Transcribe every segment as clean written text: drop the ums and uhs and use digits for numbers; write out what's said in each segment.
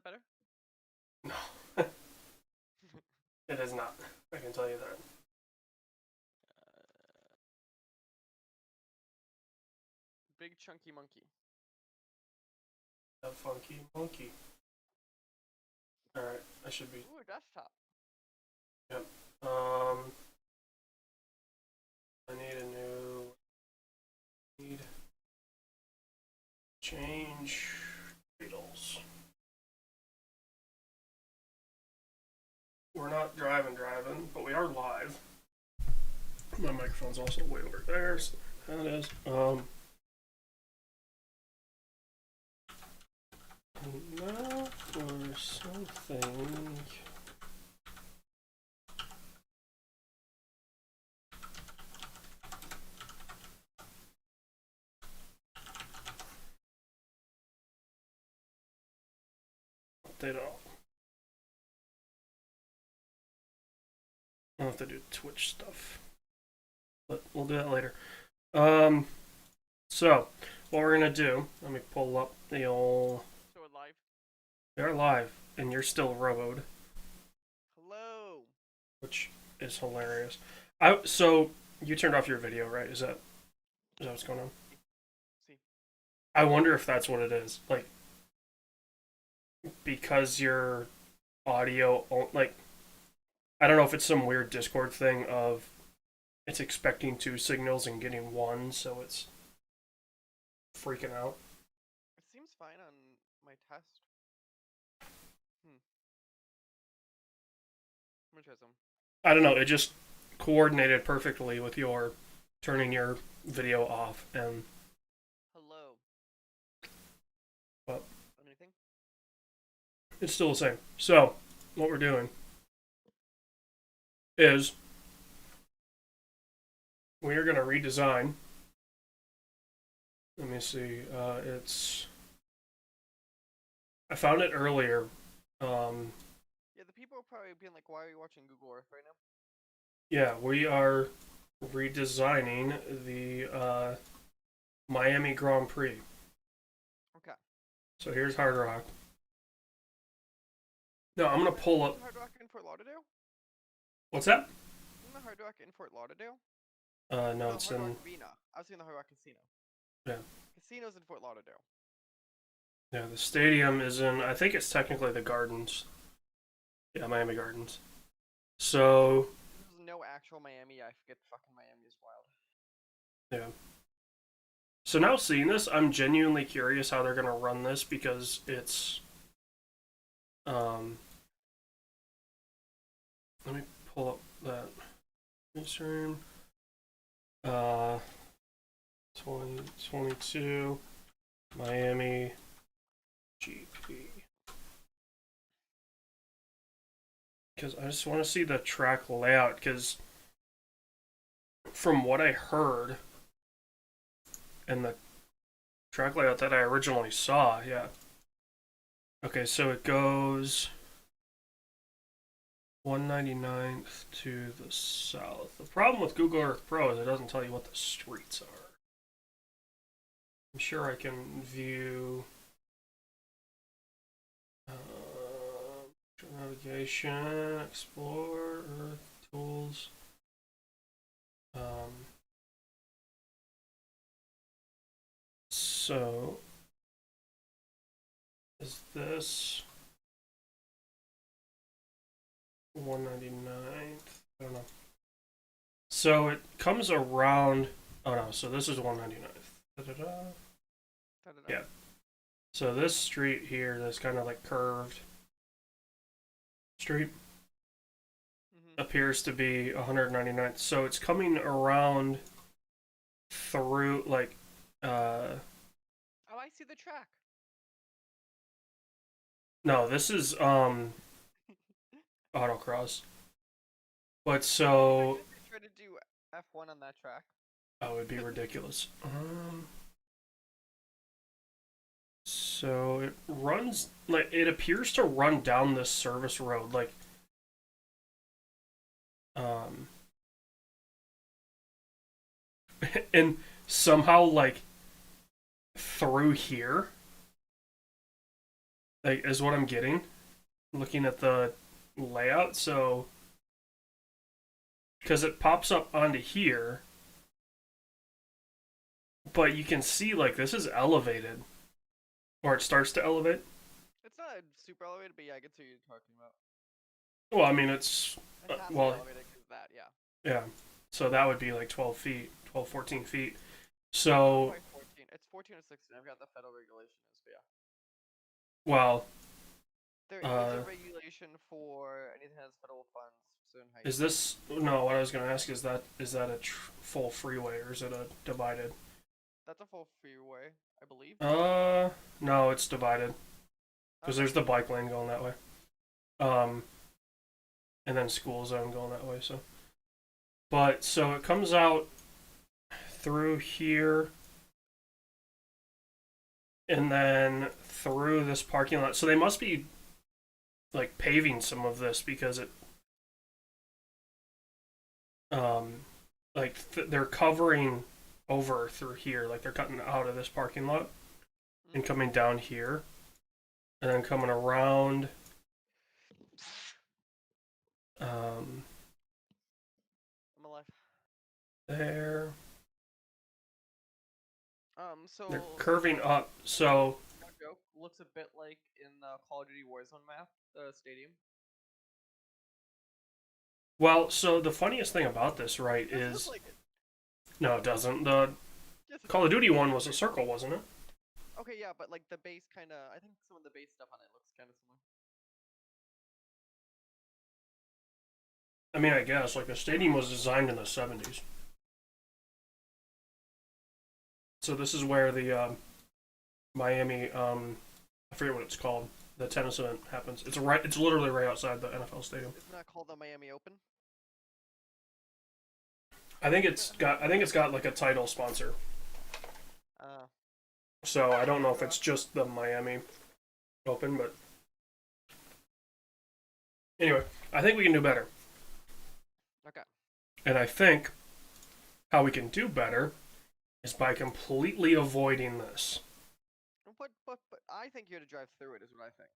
better? No, it is not. I can tell you that. Big chunky monkey. A funky monkey. Alright, I should be. Ooh, a desktop. Yep. I need a new. Need. Change. Titles. We're not driving, but we are live. My microphone's also way over there, so that is. Now for something. Update all. I'll have to do Twitch stuff, but we'll do that later. So what we're gonna do? Let me pull up the old. So we're live. They're live, and you're still roboed, Hello. which is hilarious. So you turned off your video, right? Is that what's going on? See. I wonder if that's what it is. Like, because your audio, like, I don't know if it's some weird Discord thing of it's expecting two signals and getting one, so it's freaking out. It seems fine on my test. I'm gonna try some. I don't know. It just coordinated perfectly with your turning your video off and. Hello. But anything? It's still the same. So what we're doing is we are going to redesign. Let me see. I found it earlier. Yeah, the people are probably being like, "Why are you watching Google Earth right now?" Yeah, we are redesigning the Miami Grand Prix. Okay. So here's Hard Rock. No, I'm gonna pull up. Hard Rock in Fort Lauderdale? What's that? Isn't the Hard Rock in Fort Lauderdale? No, the it's Hard in. Rock Arena. I was thinking the Hard Rock Casino. Yeah. Casino's in Fort Lauderdale. Yeah, the stadium is in. I think it's technically the Gardens. Yeah, Miami Gardens. So. There's no actual Miami. I forget fucking Miami is wild. Yeah. So now seeing this, I'm genuinely curious how they're gonna run this because it's. Let me pull up that stream. 2022 Miami GP. Because I just want to see the track layout. Because from what I heard, and the track layout that I originally saw, yeah. Okay, so it goes 199th to the south. The problem with Google Earth Pro is it doesn't tell you what the streets are. I'm sure I can view navigation, explore, Earth tools. So is this 199th? I don't know. So it comes around. Oh no, so this is 199th. Da-da-da. Da-da-da. Yeah. So this street here, that's kind of like curved street, appears to be 199th. So it's coming around through like. Oh, I see the track. No, this is autocross. But so. Try to do F1 on that track. That would be ridiculous. So it runs like it appears to run down this service road, like and somehow like through here. like is what I'm getting looking at the layout. So because it pops up onto here, but you can see like this is elevated, or it starts to elevate. It's not super elevated, but yeah, I get what you're talking about. Well, I mean it's It has to be well, elevated because that, yeah. yeah. So that would be like 12 feet, 12, 14 feet. Not So quite 14. It's 14 or 16. I've got the federal regulation is, but yeah. well, There is a uh, regulation for anything that has federal funds, certain is heights. this no? What I was gonna ask is that a full freeway or is it a divided? That's a full freeway, I believe. Uh, no, it's divided because Okay. there's the bike lane going that way. Um, and then school zone going that way. So, but so it comes out through here and then through this parking lot. So they must be like paving some of this because it um they're covering over through here, like they're cutting out of this parking lot and Mm. coming down here and then coming around um I'm alive. there. They're So curving up. So no joke, looks a bit like in the Call of Duty Warzone map, the stadium. well, so the funniest thing about this, right, It does look is like it. no, it doesn't. The Yes, it Call of does. Duty one was a circle, wasn't it? Okay, yeah, but like the base kind of, I think some of the base stuff on it looks kind of similar. I mean, I guess like the stadium was designed in the 70s. So this is where the Miami, I forget what it's called, the tennis event happens. It's right. It's literally right outside the NFL stadium. Isn't that called the Miami Open? I think it's got like a title sponsor. Uh, So I don't know if uh, it's just the Miami Open, but anyway, I think we can do better. okay. And I think how we can do better is by completely avoiding this. But I think you had to drive through it, is what I think.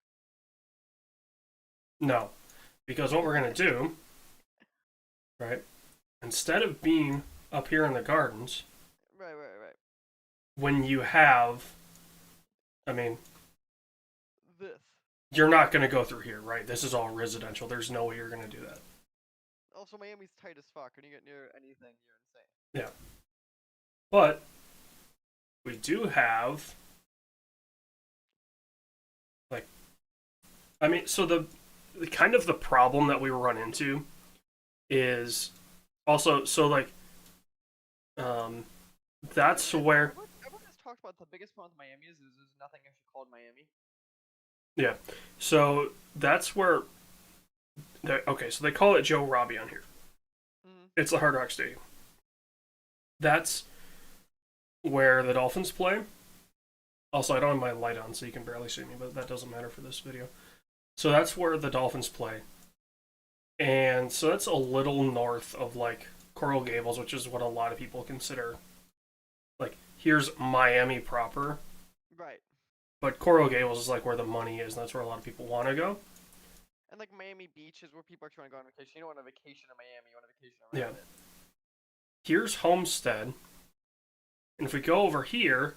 No, because what we're gonna do, right? Instead of being up here in the gardens, Right. when you have, I mean, This. you're not gonna go through here, right? This is all residential. There's no way you're gonna do that. Also, Miami's tight as fuck. When you get near anything, you're insane. Yeah, but we do have like, I mean, so the kind of the problem that we run into is also so like um that's where Everyone has talked about the biggest problem with Miami is there's nothing actually called Miami. yeah, so that's where okay, so they call it Joe Robbie on here. Mm-hmm. It's the Hard Rock Stadium. That's where the Dolphins play. Also, I don't have my light on, so you can barely see me, but that doesn't matter for this video. So that's where the Dolphins play, and so that's a little north of like Coral Gables, which is what a lot of people consider like here's Miami proper. Right. But Coral Gables is like where the money is, and that's where a lot of people want to go. And like Miami Beach is where people are trying to go on vacation. You don't want a vacation in Miami, you want a vacation Yeah. around it. Here's Homestead. And if we go over here,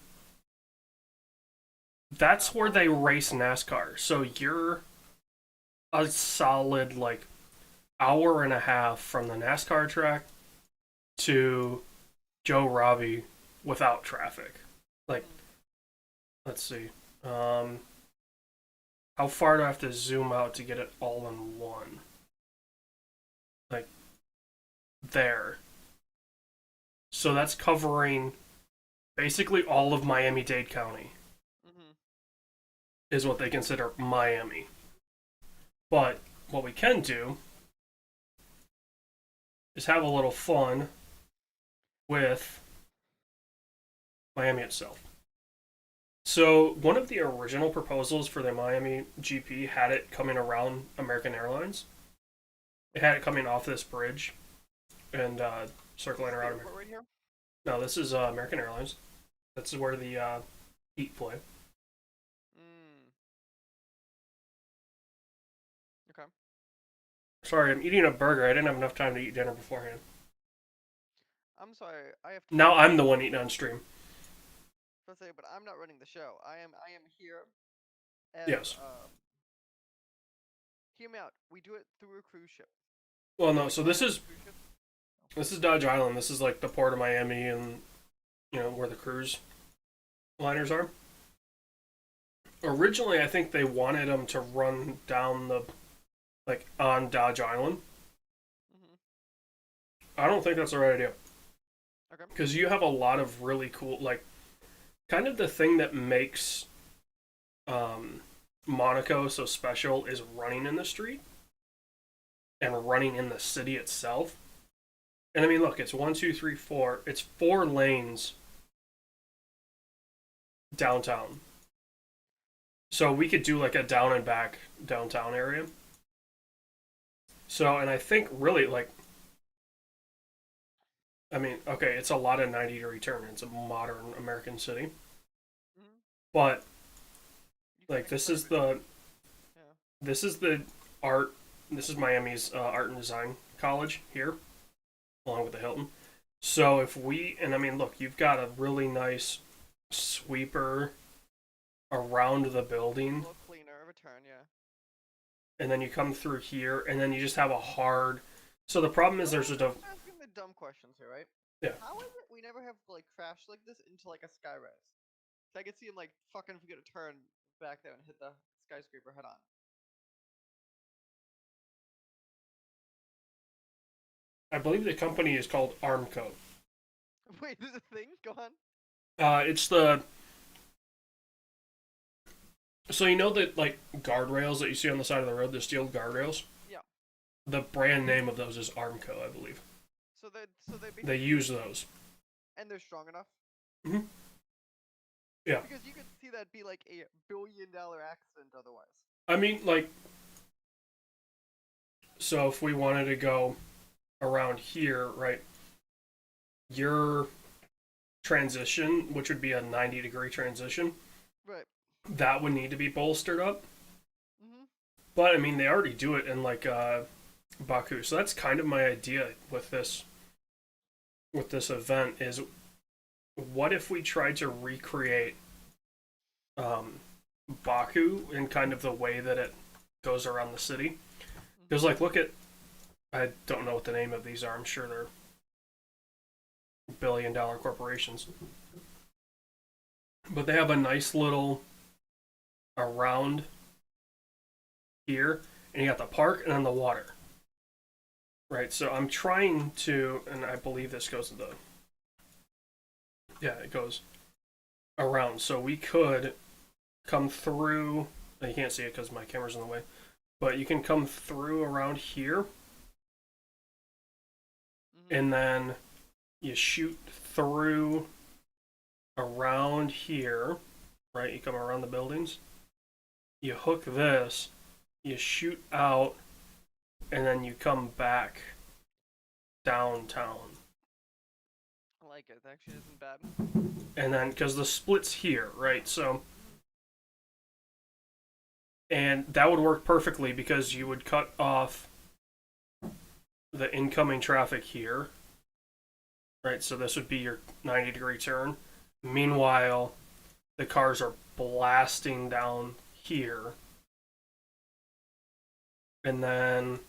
that's where they race NASCAR. So you're a solid like hour and a half from the NASCAR track to Joe Robbie without traffic. Like, let's see. How far do I have to zoom out to get it all in one? Like, there. So that's covering basically all of Miami-Dade County, Mm-hmm. is what they consider Miami. But what we can do is have a little fun with Miami itself. So one of the original proposals for the Miami GP had it coming around American Airlines. It had it coming off this bridge and circling around. Right here. No, this is American Airlines. That's where the Heat play. Mm. Sorry, I'm eating a burger. I didn't have enough time to eat dinner beforehand. I'm sorry, I have Now kids. I'm the one eating on stream. Let's say, but I'm not running the show. I am here as Yes. hear me out. We do it through a cruise ship. Well, So no. we So fly this on is the cruise ship. this is Dodge Island. This is like the port of Miami, and where the cruise liners are. Originally, I think they wanted them to run down the like on Dodge Island. Mhm. I don't think that's the right idea Okay. because you have a lot of really cool like kind of the thing that makes um, Monaco so special is running in the street and running in the city itself. And I mean, look, it's one, two, three, four. It's 4 lanes downtown. So we could do like a down and back downtown area. So, and I think really like, I mean, okay, it's a lot of 90-degree turn. It's a modern American city. Mhm. But You can like make it perfect. Yeah. this is the art. This is Miami's art and design college here, along with the Hilton. So if we and I mean, look, you've got a really nice sweeper around the A building, little cleaner of a turn. Yeah. and then you come through here, and then you just have a hard. So the problem is So there's a I'm just asking the dumb questions here, right? yeah. How is it we never have like crashed like this into like a skyrise? So I could see him like fucking forget to turn back there and hit the skyscraper head on. I believe the company is called Armco. Wait, there's a thing? Go on. It's the so you know that like guardrails that you see on the side of the road, the steel guardrails. Yeah. The brand name of those is Armco, I believe. So they They basically use those. and they're strong enough Mm-hmm. Yeah, because you could see that be like a $1 billion accident otherwise. I mean like so if we wanted to go around here, right? Your transition, which would be a 90-degree transition, Right. that would need to be bolstered up. Mhm. But I mean, they already do it in like Baku, so that's kind of my idea with this event is what if we tried to recreate um, Baku in kind of the way that it goes around the city? Mhm. Because like, look at I don't know what the name of these are. I'm sure they're billion-dollar corporations, but they have a nice little around here, and you got the park and then the water. Right, so I'm trying to, and I believe this goes to the, yeah, it goes around. So we could come through, you can't see it because my camera's in the way, but you can come through around here, Mhm. and then you shoot through around here, right? You come around the buildings, you hook this, you shoot out, and then you come back downtown. I like it. It actually isn't bad. And then, because the split's here, right? So, Mhm. and that would work perfectly because you would cut off the incoming traffic here, right? So this would be your 90-degree turn. Meanwhile, the cars are blasting down here. And then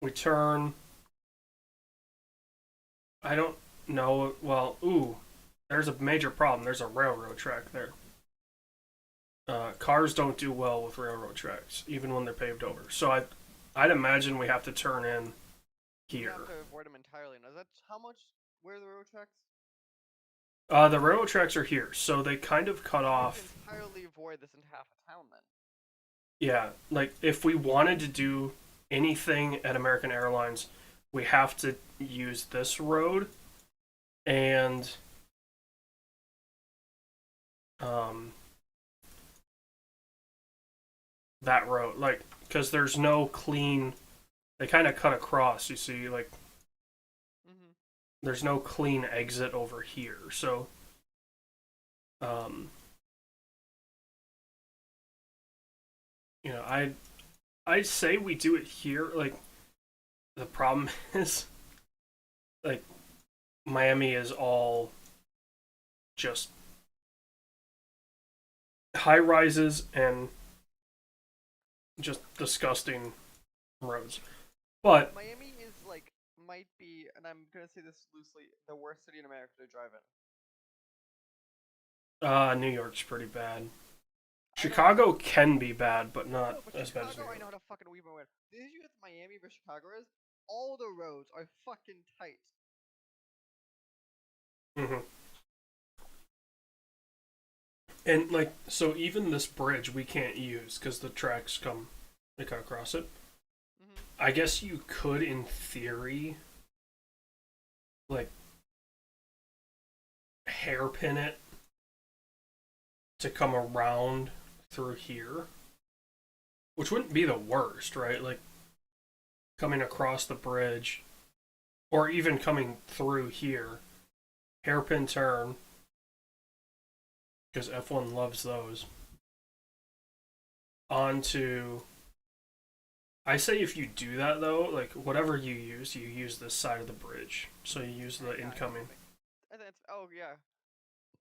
we turn. I don't know. Well, ooh, there's a major problem. There's a railroad track there. Cars don't do well with railroad tracks, even when they're paved over. So I'd imagine we have to turn in You here. have to avoid them entirely. Now, that's how much? Where are the railroad tracks? The railroad tracks are here, so they kind of cut So we have to off. entirely avoid this in half a town then. Yeah, like if we wanted to do anything at American Airlines, we have to use this road and um, that road, like because there's no clean. They kind of cut across. You see, like Mhm. there's no clean exit over here, so um, I I'd say we do it here. Like, the problem is, like, Miami is all just high rises and just disgusting roads. But Miami is like might be, and I'm gonna say this loosely, the worst city in America to drive in. New York's pretty bad. I know, Chicago can be bad, but not no, but as bad as New Chicago, I know York. how to fucking weave my way. The issue with Miami versus Chicago is all the roads are fucking tight. Hmm. And like, so even this bridge we can't use because the tracks come, they cut across it. Hmm. I guess you could, in theory, like hairpin it to come around through here, which wouldn't be the worst, right? Like coming across the bridge, or even coming through here, hairpin turn, because F1 loves those. Onto, I say if you do that though, like whatever you use this side of the bridge. So you use the Yeah, incoming. I think it's, oh yeah.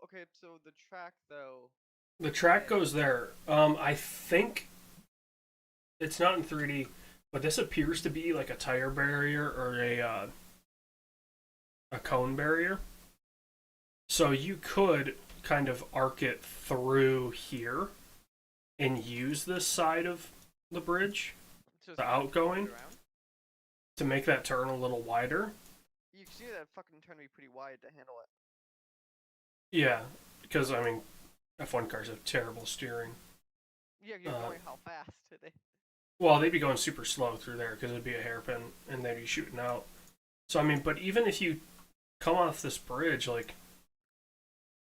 Okay, so the track though. The track Hey, goes there. I think it's not in 3D, but this appears to be like a tire barrier or a cone barrier. So you could kind of arc it through here and use this side of the bridge, just the flip it outgoing, around. to make that turn a little wider. You can see that fucking turn to be pretty wide to handle it. Yeah, because I mean, F1 cars have terrible steering. Yeah, you're Uh, going how fast today? well, they'd be going super slow through there because it'd be a hairpin and they'd be shooting out. So I mean, but even if you come off this bridge, like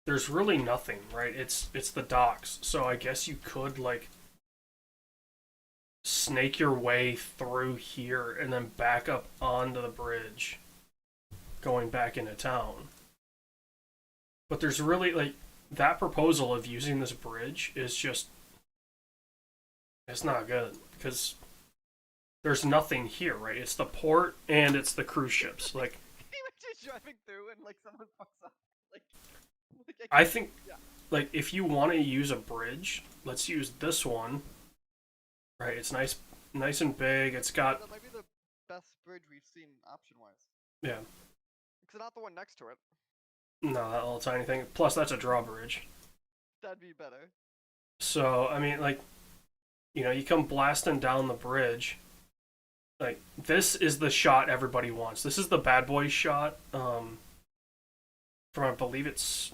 there's really nothing, right? It's the docks. So I guess you could like snake your way through here and then back up onto the bridge, going back into town. But there's really like that proposal of using this bridge is just it's not good because there's nothing here, right? It's the port and it's the cruise ships. Like Can you imagine driving through and like someone fucks up? Like, I think yeah. like if you want to use a bridge, let's use this one. Right? It's nice and big. It's got That might be the best bridge we've seen option wise. yeah. Because not the one next to it. No, that little tiny thing. Plus that's a drawbridge. That'd be better. So, I mean like you come blasting down the bridge. Like this is the shot everybody wants. This is the bad boys shot from I believe it's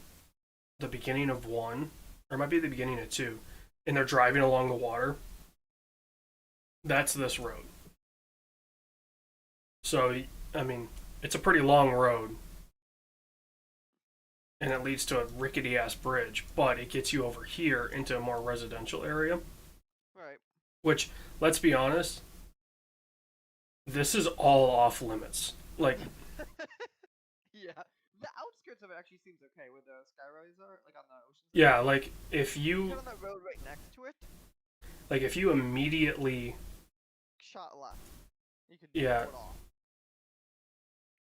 the beginning of 1 or it might be the beginning of 2 and they're driving along the water. That's this road. So, I mean, it's a pretty long road. And it leads to a rickety ass bridge, but it gets you over here into a more residential area. Right. Which, let's be honest, this is all off limits. Like, Yeah. The outskirts of it actually seems okay where the skyrise are, like on the ocean side. yeah, like if If you you get on that road right next to it, immediately shot left. You could yeah, pull it off.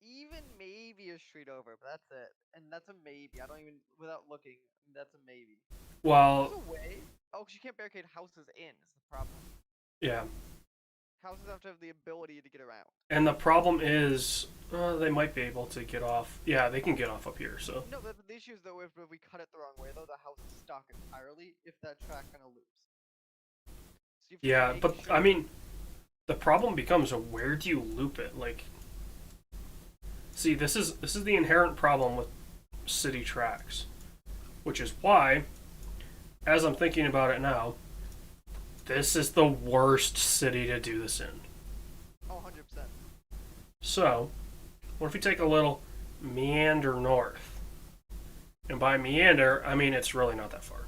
Even maybe a street over, but that's it. And that's a maybe. I don't even, without looking, that's a maybe. There's well, a way. Oh, 'cause you can't barricade houses in, is the problem. yeah. Houses have to have the ability to get around. And the problem is they might be able to get off. Yeah, they can get off up here, so. No, but the issue is though, if we cut it the wrong way, though, the house is stuck entirely if that track kind of loops. So you have to Yeah, make but sure. I mean, the problem becomes where do you loop it? Like, see, this is the inherent problem with city tracks, which is why, as I'm thinking about it now, this is the worst city to do this in. Oh, 100%. So, what if we take a little meander north? And by meander, I mean it's really not that far.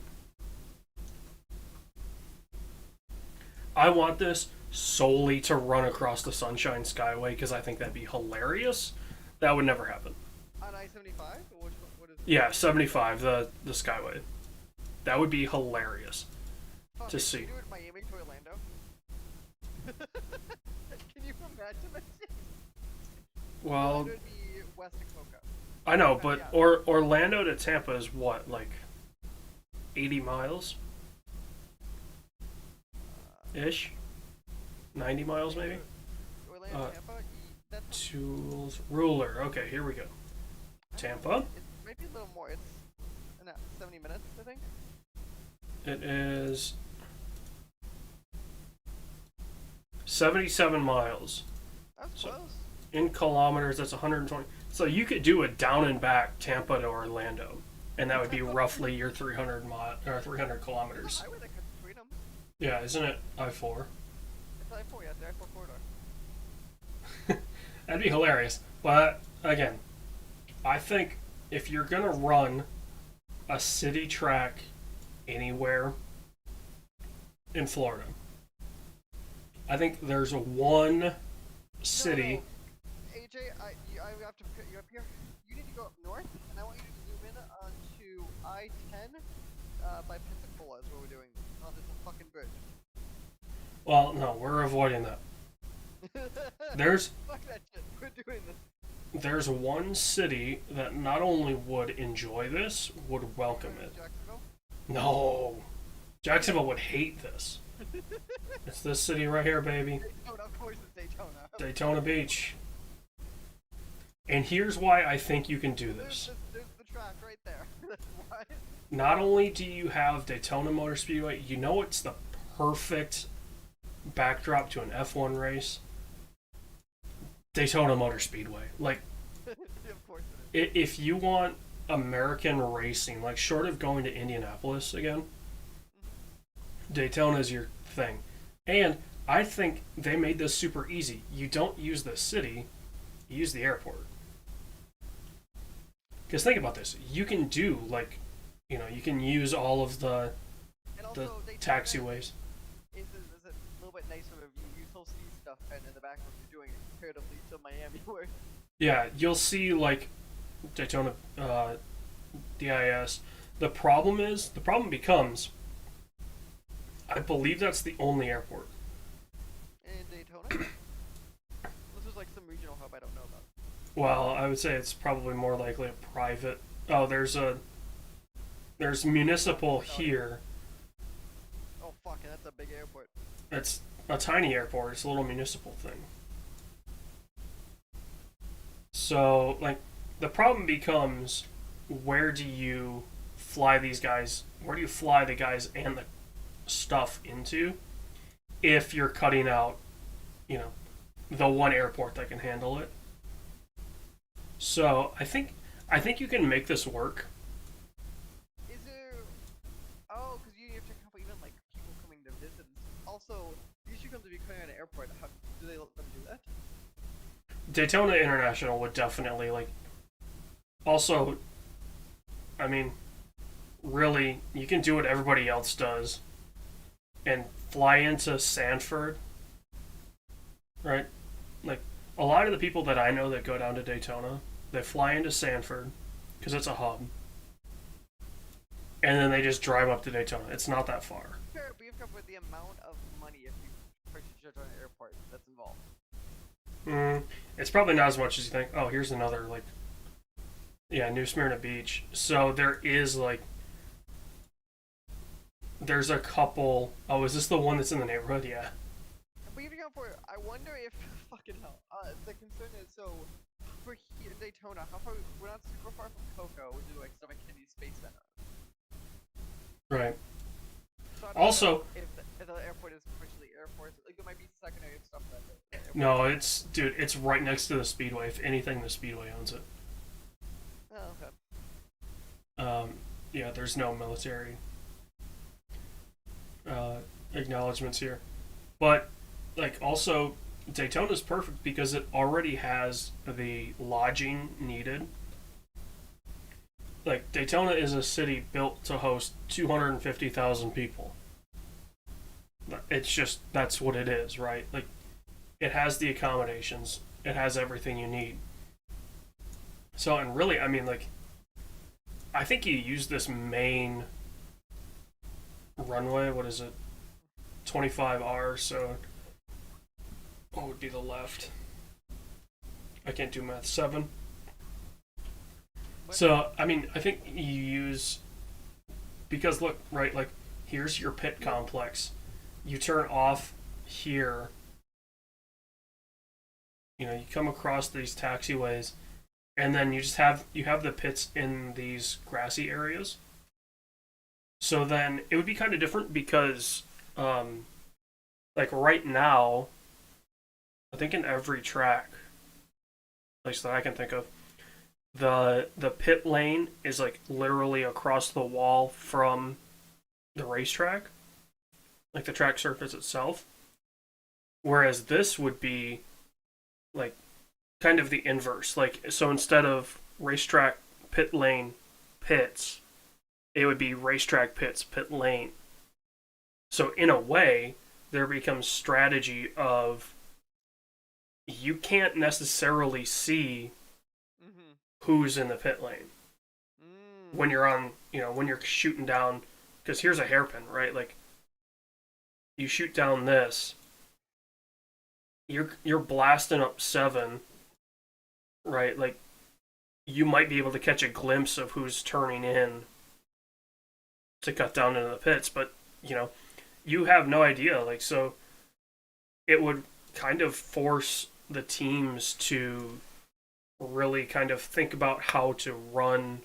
I want this solely to run across the Sunshine Skyway because I think that'd be hilarious. That would never happen. On I-75? Or what is it? Yeah, 75, the Skyway. That would be hilarious Fuck, to if see. you do it Miami to Orlando? Can you imagine that shit? Well, Orlando would be west of Cocoa. I know, Kind of, but yeah. Orlando to Tampa is what, like 80 miles ish, 90 miles maybe. Orlando, Uh, Tampa. That's Tools ruler. Okay, here we go. I don't know. Tampa. It might be a little more. It's 70 minutes, I think. It is 77 miles. That's So close. in kilometers, that's 120. So you could do it down and back Tampa to Orlando, and that would be roughly your 300 There's a kilometers. highway that cuts between them. Yeah, isn't it I-4? It's I-4, yeah, it's the I-4 corridor. That'd be hilarious. But again, I think if you're gonna run a city track anywhere in Florida, I think there's one city. No. AJ, I have to put you up here. You need to go up north, and I want you to zoom in onto I-10 by Pensacola is what we're doing. Oh, there's a fucking bridge. Well, no, we're avoiding that. There's Fuck that shit. We're doing this. there's one city that not only would enjoy this, would welcome it. Jacksonville? No, Jacksonville would hate this. It's this city right here, baby. Daytona, of course it's Daytona. Daytona Beach. And here's why I think you can do this. There's the track right there. That's why. Not only do you have Daytona Motor Speedway, you know it's the perfect backdrop to an F1 race? Daytona Motor Speedway. Like, Of course it is. if you want American racing, like short of going to Indianapolis again, Daytona is your thing. And I think they made this super easy. You don't use the city, you use the airport. Because think about this. You can do, like, you can use all of the And also, Daytona taxiways. is a little bit nicer of you. You still see stuff kind of in the background you're doing it comparatively to Miami where Yeah, you'll see, like, Daytona DIS. The problem becomes, I believe that's the only airport. in Daytona. This was like some regional hub I don't know about. Well, I would say it's probably more likely a private. Oh, there's municipal here. Oh fuck, and that's a big airport. It's a tiny airport. It's a little municipal thing. So, like, the problem becomes, where do you fly these guys? Where do you fly the guys and the stuff into? If you're cutting out, the one airport that can handle it. So I think you can make this work. Is there? Oh, because you have to account for even like people coming to visit. Also, these should come to be coming at an airport. How do they let them do that? Daytona International would definitely, like. Also, I mean, really, you can do what everybody else does and fly into Sanford, right? Like, a lot of the people that I know that go down to Daytona, they fly into Sanford because it's a hub, and then they just drive up to Daytona. It's not that far. Fair, but you have to cover the amount of money if you purchase your own airport that's involved. It's probably not as much as you think. Oh, here's another, like, yeah, New Smyrna Beach. So there is, like, there's a couple. Oh, is this the one that's in the neighborhood? Yeah. But even account for, I wonder if fucking hell. The concern is so for here Daytona. How far? We're not super far from Cocoa, which is like stuff like Kennedy Space Center. Right. So Also, if the airport is partially airport, like there might be secondary stuff that. no, it's right next to the Speedway. If anything, the Speedway owns it. Oh, okay. Yeah, there's no military acknowledgments here, but like also Daytona's perfect because it already has the lodging needed. Like, Daytona is a city built to host 250,000 people. It's just, that's what it is, right? Like, it has the accommodations, it has everything you need. So, and really, I mean, like, I think you use this main runway, what is it? 25R, so what would be the left? I can't do math. 7. What? So, I mean, I think you use. Because look, right, like, here's your pit complex. You turn off here. You come across these taxiways, and then you have the pits in these grassy areas. So then it would be kind of different because, like right now, I think in every track, at least that I can think of, the pit lane is like literally across the wall from the racetrack, like the track surface itself. Whereas this would be like kind of the inverse. Like so instead of racetrack pit lane pits, it would be racetrack pits pit lane. So in a way, there becomes strategy of you can't necessarily see Mm-hmm. who's in the pit lane when you're on, when you're shooting down. Because here's a hairpin, right? Like you shoot down this, you're blasting up 7, right? Like you might be able to catch a glimpse of who's turning in to cut down into the pits, but you have no idea. Like so, it would kind of force the teams to really kind of think about how to run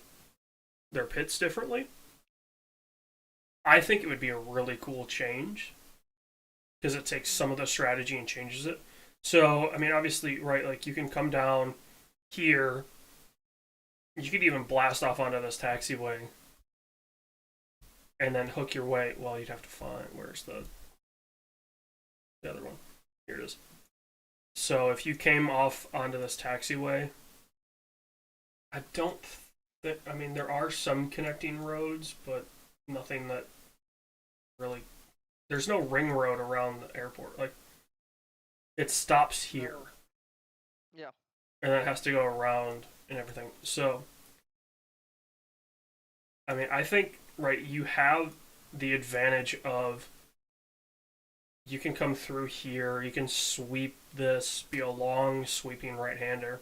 their pits differently. I think it would be a really cool change because it takes some of the strategy and changes it. So, I mean, obviously, right, like you can come down here, you could even blast off onto this taxiway and then hook your way. Well, you'd have to find where's the other one. Here it is. So, if you came off onto this taxiway, I don't think, I mean, there are some connecting roads, but nothing that really. There's no ring road around the airport. Like, it stops here. Yeah. And then it has to go around and everything. So, I mean, I think, right, you have the advantage of you can come through here, you can sweep this, be a long sweeping right-hander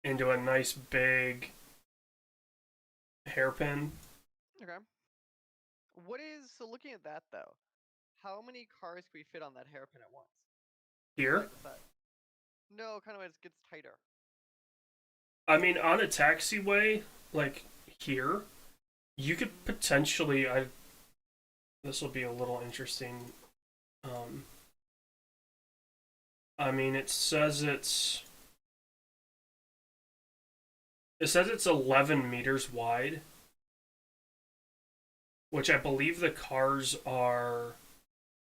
into a nice big hairpin. Okay. So looking at that though, how many cars can we fit on that hairpin at once? Here, No, kind of when it gets tighter. I mean, on a taxiway, like here, you could potentially. This will be a little interesting. Um, I mean, it says it's 11 meters wide, which I believe the cars are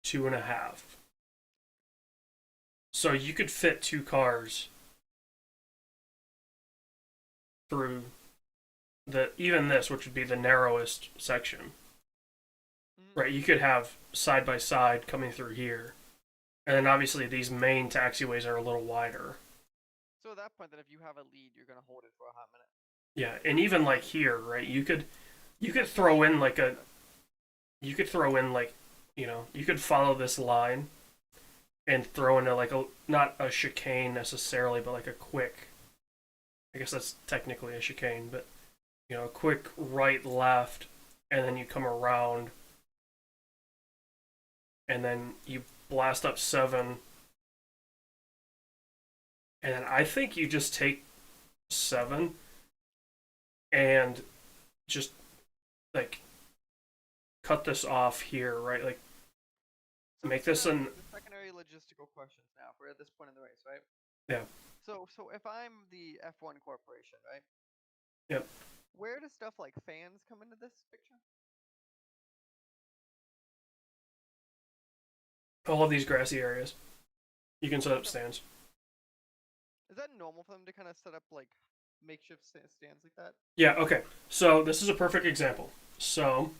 2.5. So you could fit 2 cars through even this, which would be the narrowest section. Mm-hmm. Right, you could have side by side coming through here. And then obviously these main taxiways are a little wider. So at that point, then if you have a lead, you're gonna hold it for a hot minute. Yeah, and even like here, right, you could throw in like you could follow this line and throw into like not a chicane necessarily, but like a quick, I guess that's technically a chicane, but a quick right left, and then you come around, and then you blast up 7, and then I think you just take 7 and just like cut this off here, right? Like So make this an the secondary logistical questions now. We're at this point in the race, right? yeah. So if I'm the F1 corporation, right? Yep. Where does stuff like fans come into this picture? All of these grassy areas, you can set up Okay. stands. Is that normal for them to kind of set up like makeshift stands like that? Yeah. Okay. So this is a perfect example. So,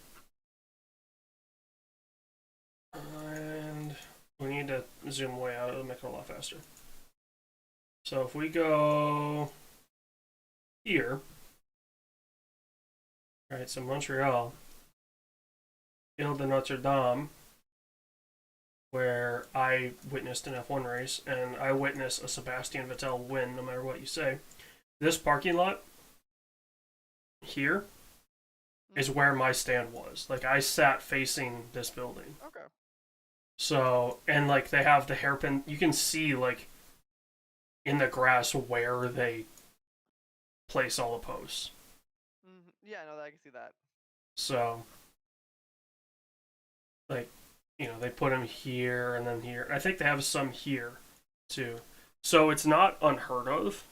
and we need to zoom way out. It'll make it a lot faster. So if we go here, right? So Montreal, Ile de Notre Dame, where I witnessed an F1 race, and I witnessed a Sebastian Vettel win, no matter what you say. This parking lot here is Mhm. where my stand was. Like, I sat facing this building. Okay. So, and like, they have the hairpin. You can see, like, in the grass where they place all the posts. Yeah, no, I can see that. So, like, they put them here and then here. I think they have some here too. So it's not unheard of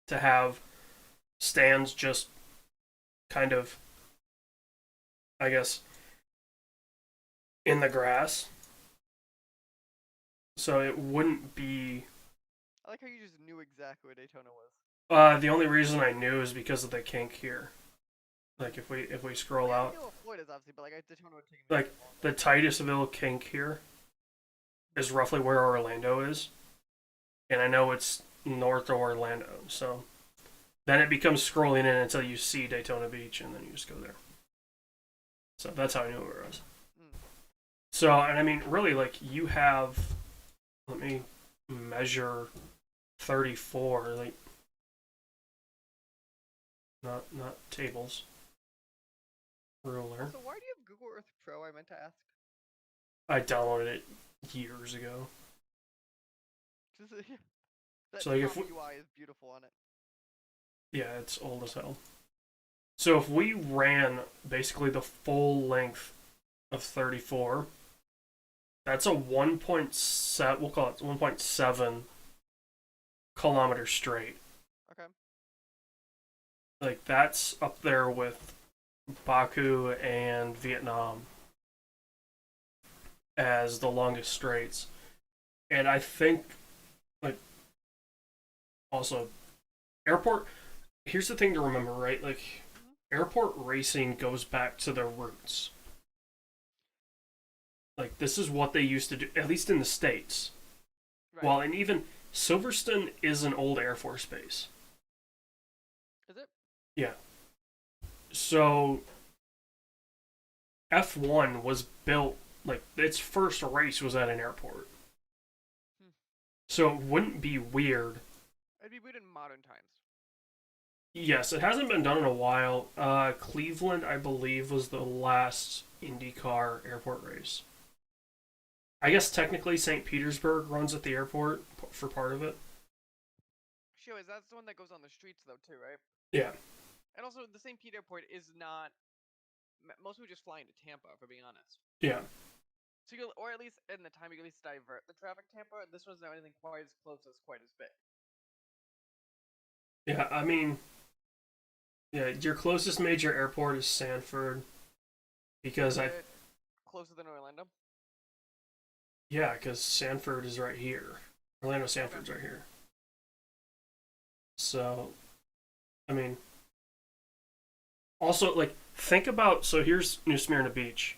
to have stands just kind of, I guess, in the grass. So it wouldn't be. I like how you just knew exactly where Daytona was. The only reason I knew is because of the kink here. Like if we scroll Yeah, I out, know what Floyd is obviously, but like Daytona would take me a like bit longer. the Titusville kink here is roughly where Orlando is, and I know it's north of Orlando. So then it becomes scrolling in until you see Daytona Beach, and then you just go there. So that's how I knew where it was. Mm. So, and I mean, really, like, you have. Let me measure 34. Like, not tables. Ruler. Also, why do you have Google Earth Pro? I meant to ask. I downloaded it years ago. Just, that So, like, top if we. UI is beautiful on it. Yeah, it's old as hell. So, if we ran basically the full length of 34, that's a 1.7. We'll call it 1.7 kilometer straight. Okay. Like, that's up there with Baku and Vietnam as the longest straights. And I think, like, also, airport. Here's the thing to remember, right? Like, Mm-hmm. airport racing goes back to their roots. Like, this is what they used to do, at least in the States. Right. Well, and even Silverstone is an old Air Force base. Is it? Yeah. So, F1 was built, like, its first race was at an airport. Hmm. So, it wouldn't be weird. It'd be weird in modern times. Yes, it hasn't been done in a while. Cleveland, I believe, was the last IndyCar airport race. I guess technically St. Petersburg runs at the airport for part of it. Sure, is that's the one that goes on the streets though too, right? Yeah. And also, the St. Pete Airport is not. Most people just fly into Tampa, for being honest. Yeah. So you, or at least in the time, you can at least divert the traffic to Tampa. This one's not anything quite as close as quite as big. Yeah, I mean, yeah, your closest major airport is Sanford because Is I it closer than Orlando? yeah, because Sanford is right here. Orlando Sanford's right here. So, I mean, also like think about so here's New Smyrna Beach,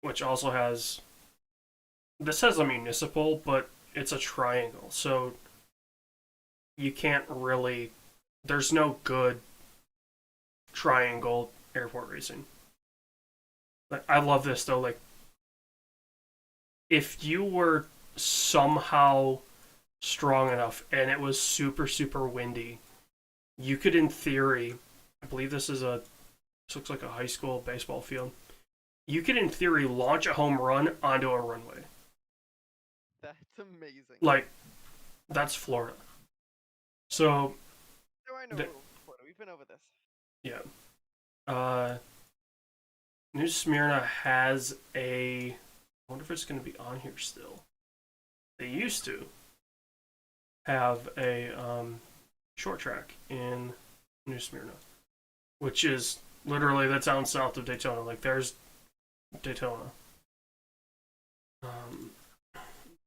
which also has this has a municipal, but it's a triangle. So you can't really there's no good triangle airport racing. Like I love this though, like if you were somehow strong enough and it was super super windy, you could in theory, I believe this looks like a high school baseball field. You could in theory launch a home run onto a runway. That's amazing. Like that's Florida. So So I know the, Florida. We've been over this. yeah. Uh New Smyrna has I wonder if it's going to be on here still. They used to have a short track in New Smyrna, which is literally the town south of Daytona. Like there's Daytona.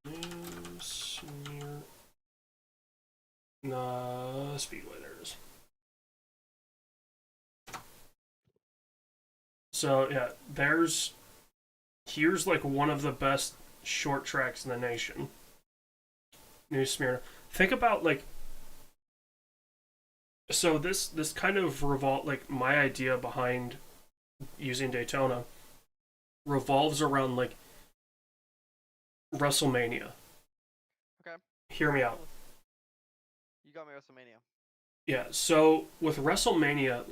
New Smyrna Speedway. There it is. So yeah, here's like one of the best short tracks in the nation. New Smyrna. Think about like so this kind of revolt like my idea behind using Daytona revolves around like WrestleMania. Okay. Hear me out. You got me WrestleMania. Yeah, so with WrestleMania,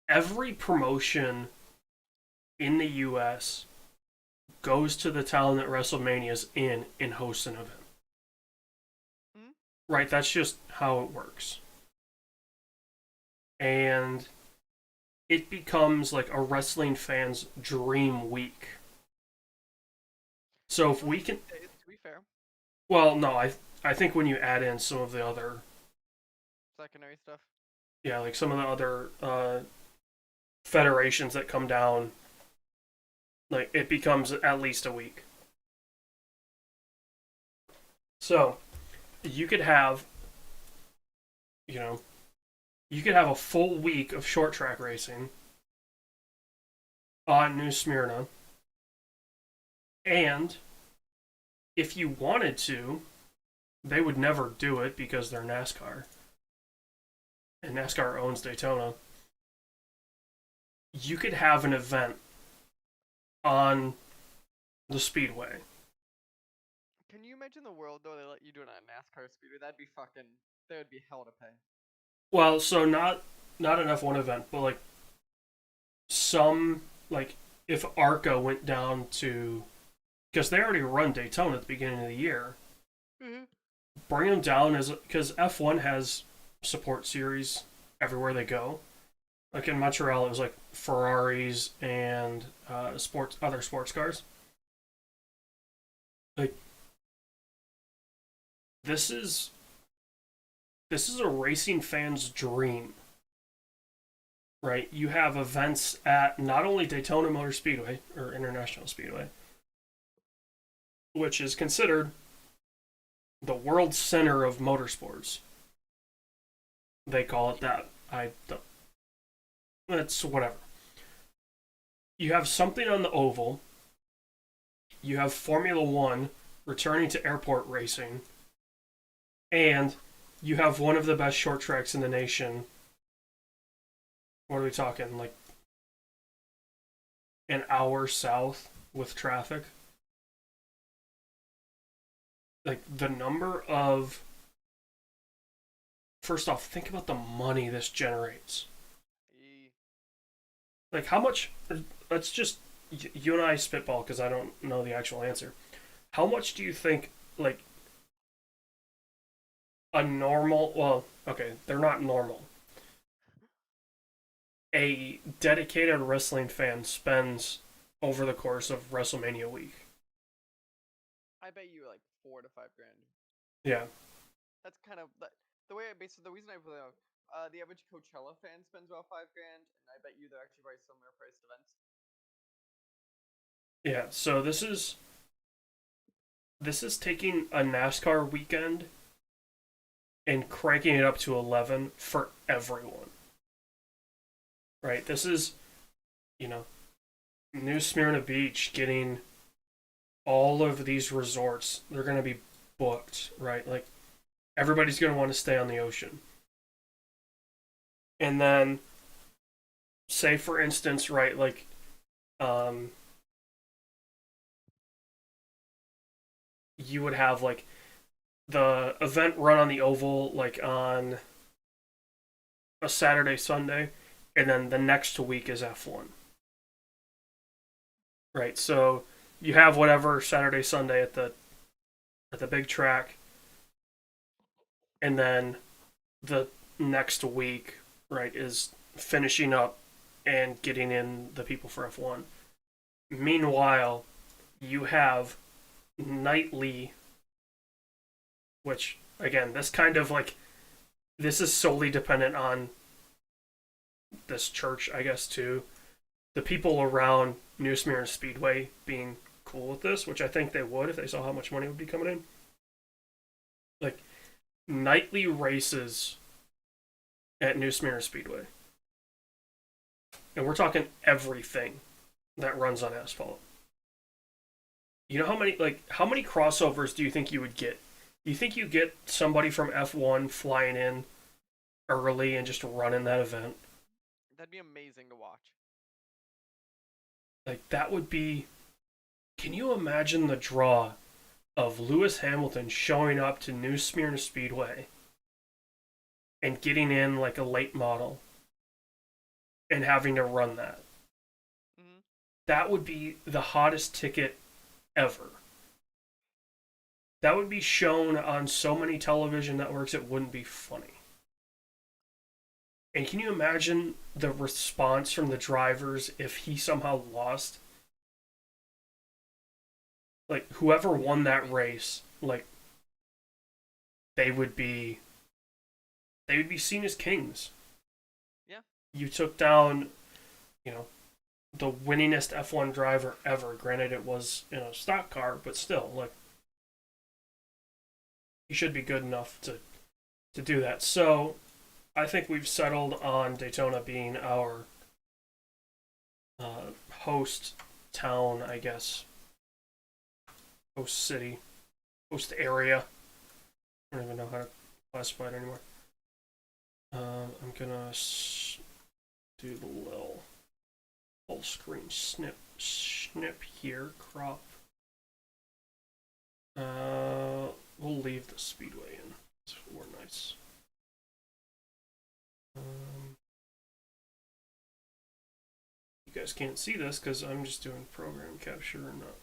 every promotion in the US goes to the town that WrestleMania's in and hosts an event. Hmm. Right, that's just how it works. And it becomes like a wrestling fan's dream week. So if Usually we can, 6 days, to be fair. well, no, I think when you add in some of the other, Secondary stuff. yeah, like some of the other federations that come down, like it becomes at least a week. So you could have, you know, you could have a full week of short track racing on New Smyrna, and if you wanted to, they would never do it because they're NASCAR, and NASCAR owns Daytona. You could have an event on the speedway. Can you imagine the world though they let you do it on a NASCAR speedway? That'd be fucking. That would be hell to pay. Well, so not an F1 event, but like some like if ARCA went down to, because they already run Daytona at the beginning of the year, Mm-hmm. bring them down as because F1 has support series everywhere they go. Like in Montreal, it was like Ferraris and other sports cars. Like this is this is a racing fan's dream, right? You have events at not only Daytona Motor Speedway or International Speedway, which is considered the world center of motorsports. They call it that. I don't. It's whatever. You have something on the oval. You have Formula One returning to airport racing, and you have one of the best short tracks in the nation. What are we talking? Like an hour south with traffic? Like the number of. First off, think about the money this generates. Like how much. Let's just. You and I spitball because I don't know the actual answer. How much do you think, like, a normal. Well, okay, they're not normal. A dedicated wrestling fan spends over the course of WrestleMania week. I bet you like 4 to 5 grand. Yeah. That's kind of the way I basically the reason I put it out. The average Coachella fan spends about 5 grand, and I bet you they're actually very similar priced events. Yeah. So this is taking a NASCAR weekend and cranking it up to 11 for everyone. Right? This is, you know, New Smyrna Beach getting all of these resorts. They're going to be booked, right? Like everybody's going to want to stay on the ocean. And then say for instance, right, like um you would have like the event run on the oval like on a Saturday, Sunday, and then the next week is F1. Right? So you have whatever Saturday, Sunday at the big track, and then the next week, right, is finishing up and getting in the people for F1. Meanwhile, you have nightly, which again, this kind of like this is solely dependent on this church, I guess, too. The people around New Smyrna Speedway being cool with this, which I think they would if they saw how much money would be coming in. Like nightly races at New Smyrna Speedway. And we're talking everything that runs on asphalt. You know how many crossovers do you think you would get? Do you think you get somebody from F1 flying in early and just running that event? That'd be amazing to watch. Like that would be Can you imagine the draw of Lewis Hamilton showing up to New Smyrna Speedway and getting in like a late model and having to run that? Mm-hmm. That would be the hottest ticket ever. That would be shown on so many television networks it wouldn't be funny. And can you imagine the response from the drivers if he somehow lost? Like, whoever won that race, like, they would be seen as kings. Yeah. You took down, you know, the winningest F1 driver ever. Granted, it was in a stock car, but still, like, he should be good enough to do that. So, I think we've settled on Daytona being our host town, I guess. Host city. Host area. I don't even know how to classify it anymore. I'm gonna do the little full screen snip here, crop. We'll leave the speedway in. We're nice. You guys can't see this because I'm just doing program capture and not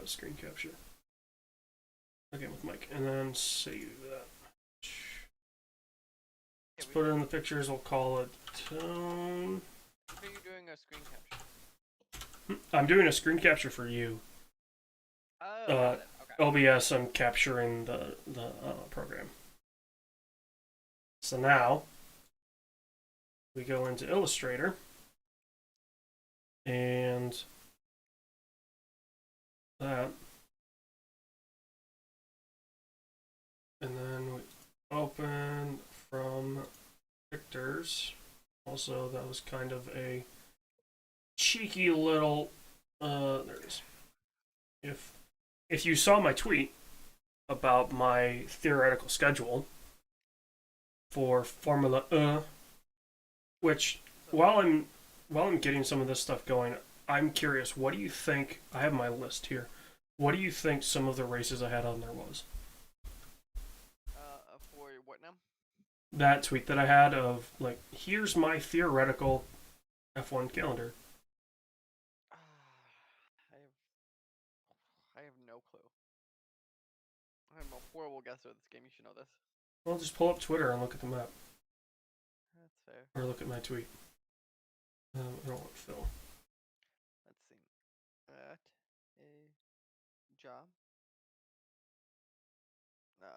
screen capture. Again with Mike, and then save that. Let's put it in the pictures. We'll call it tone. Are you doing a screen capture? I'm doing a screen capture for you. Oh, okay. OBS, I'm capturing the program. So now we go into Illustrator and that, and then we open from pictures. Also, that was kind of a cheeky little there it is. If you saw my tweet about my theoretical schedule for Formula E, which while I'm getting some of this stuff going, I'm curious, what do you think? I have my list here. What do you think some of the races I had on there was? For what now? That tweet that I had of, like, here's my theoretical F1 calendar. I have no clue. I'm a horrible guesser at this game. You should know this. Well, just pull up Twitter and look at the map. That's fair. Or look at my tweet. I don't want Phil. Let's see. At a job. So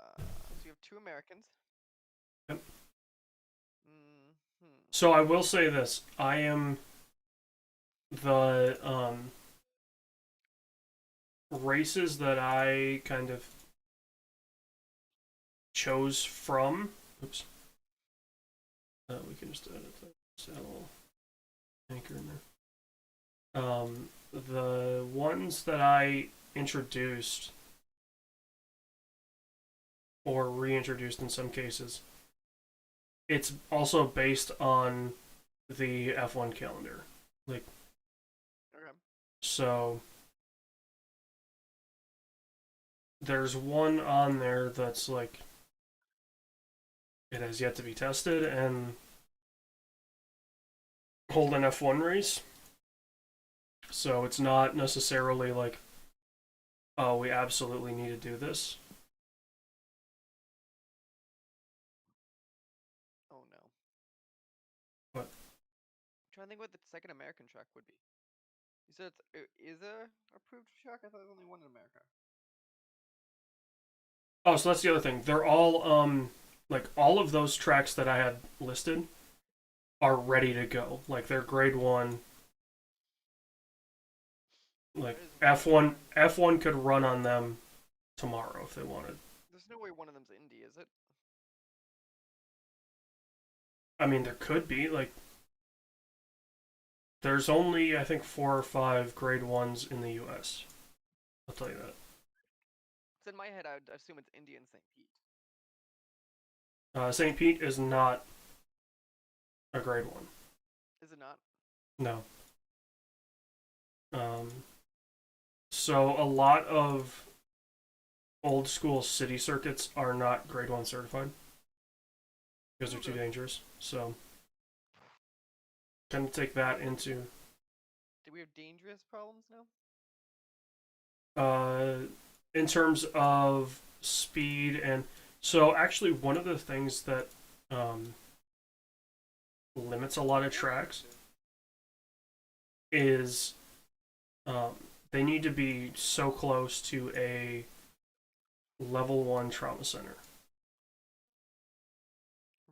you have 2 Americans. Yep. Mm-hmm. So I will say this: I am the races that I kind of chose from. Oops. We can just edit that. Just add a little anchor in there. The ones that I introduced or reintroduced in some cases, it's also based on the F1 calendar. Like, Okay. so there's one on there that's like, it has yet to be tested and hold an F1 race. So it's not necessarily like, oh, we absolutely need to do this. Oh no. What? I'm trying to think what the second American track would be. You said it is a approved track? I thought there was only one in America. Oh, so that's the other thing. They're all like all of those tracks that I had listed are ready to go. Like they're grade 1. Like F1 could run on them tomorrow if they wanted. There's no way one of them's Indy, is it? I mean, there could be, like, there's only I think 4 or 5 grade 1s in the US. I'll tell you that. So in my head, I would assume it's Indy and St. Pete. St. Pete is not a grade 1. Is it not? No. So a lot of old school city circuits are not grade 1 certified because they're too Okay. dangerous. So tend to take that into Do we have dangerous problems now? uh, in terms of speed. And so actually one of the things that um, limits a lot of tracks is um, they need to be so close to a level 1 trauma center,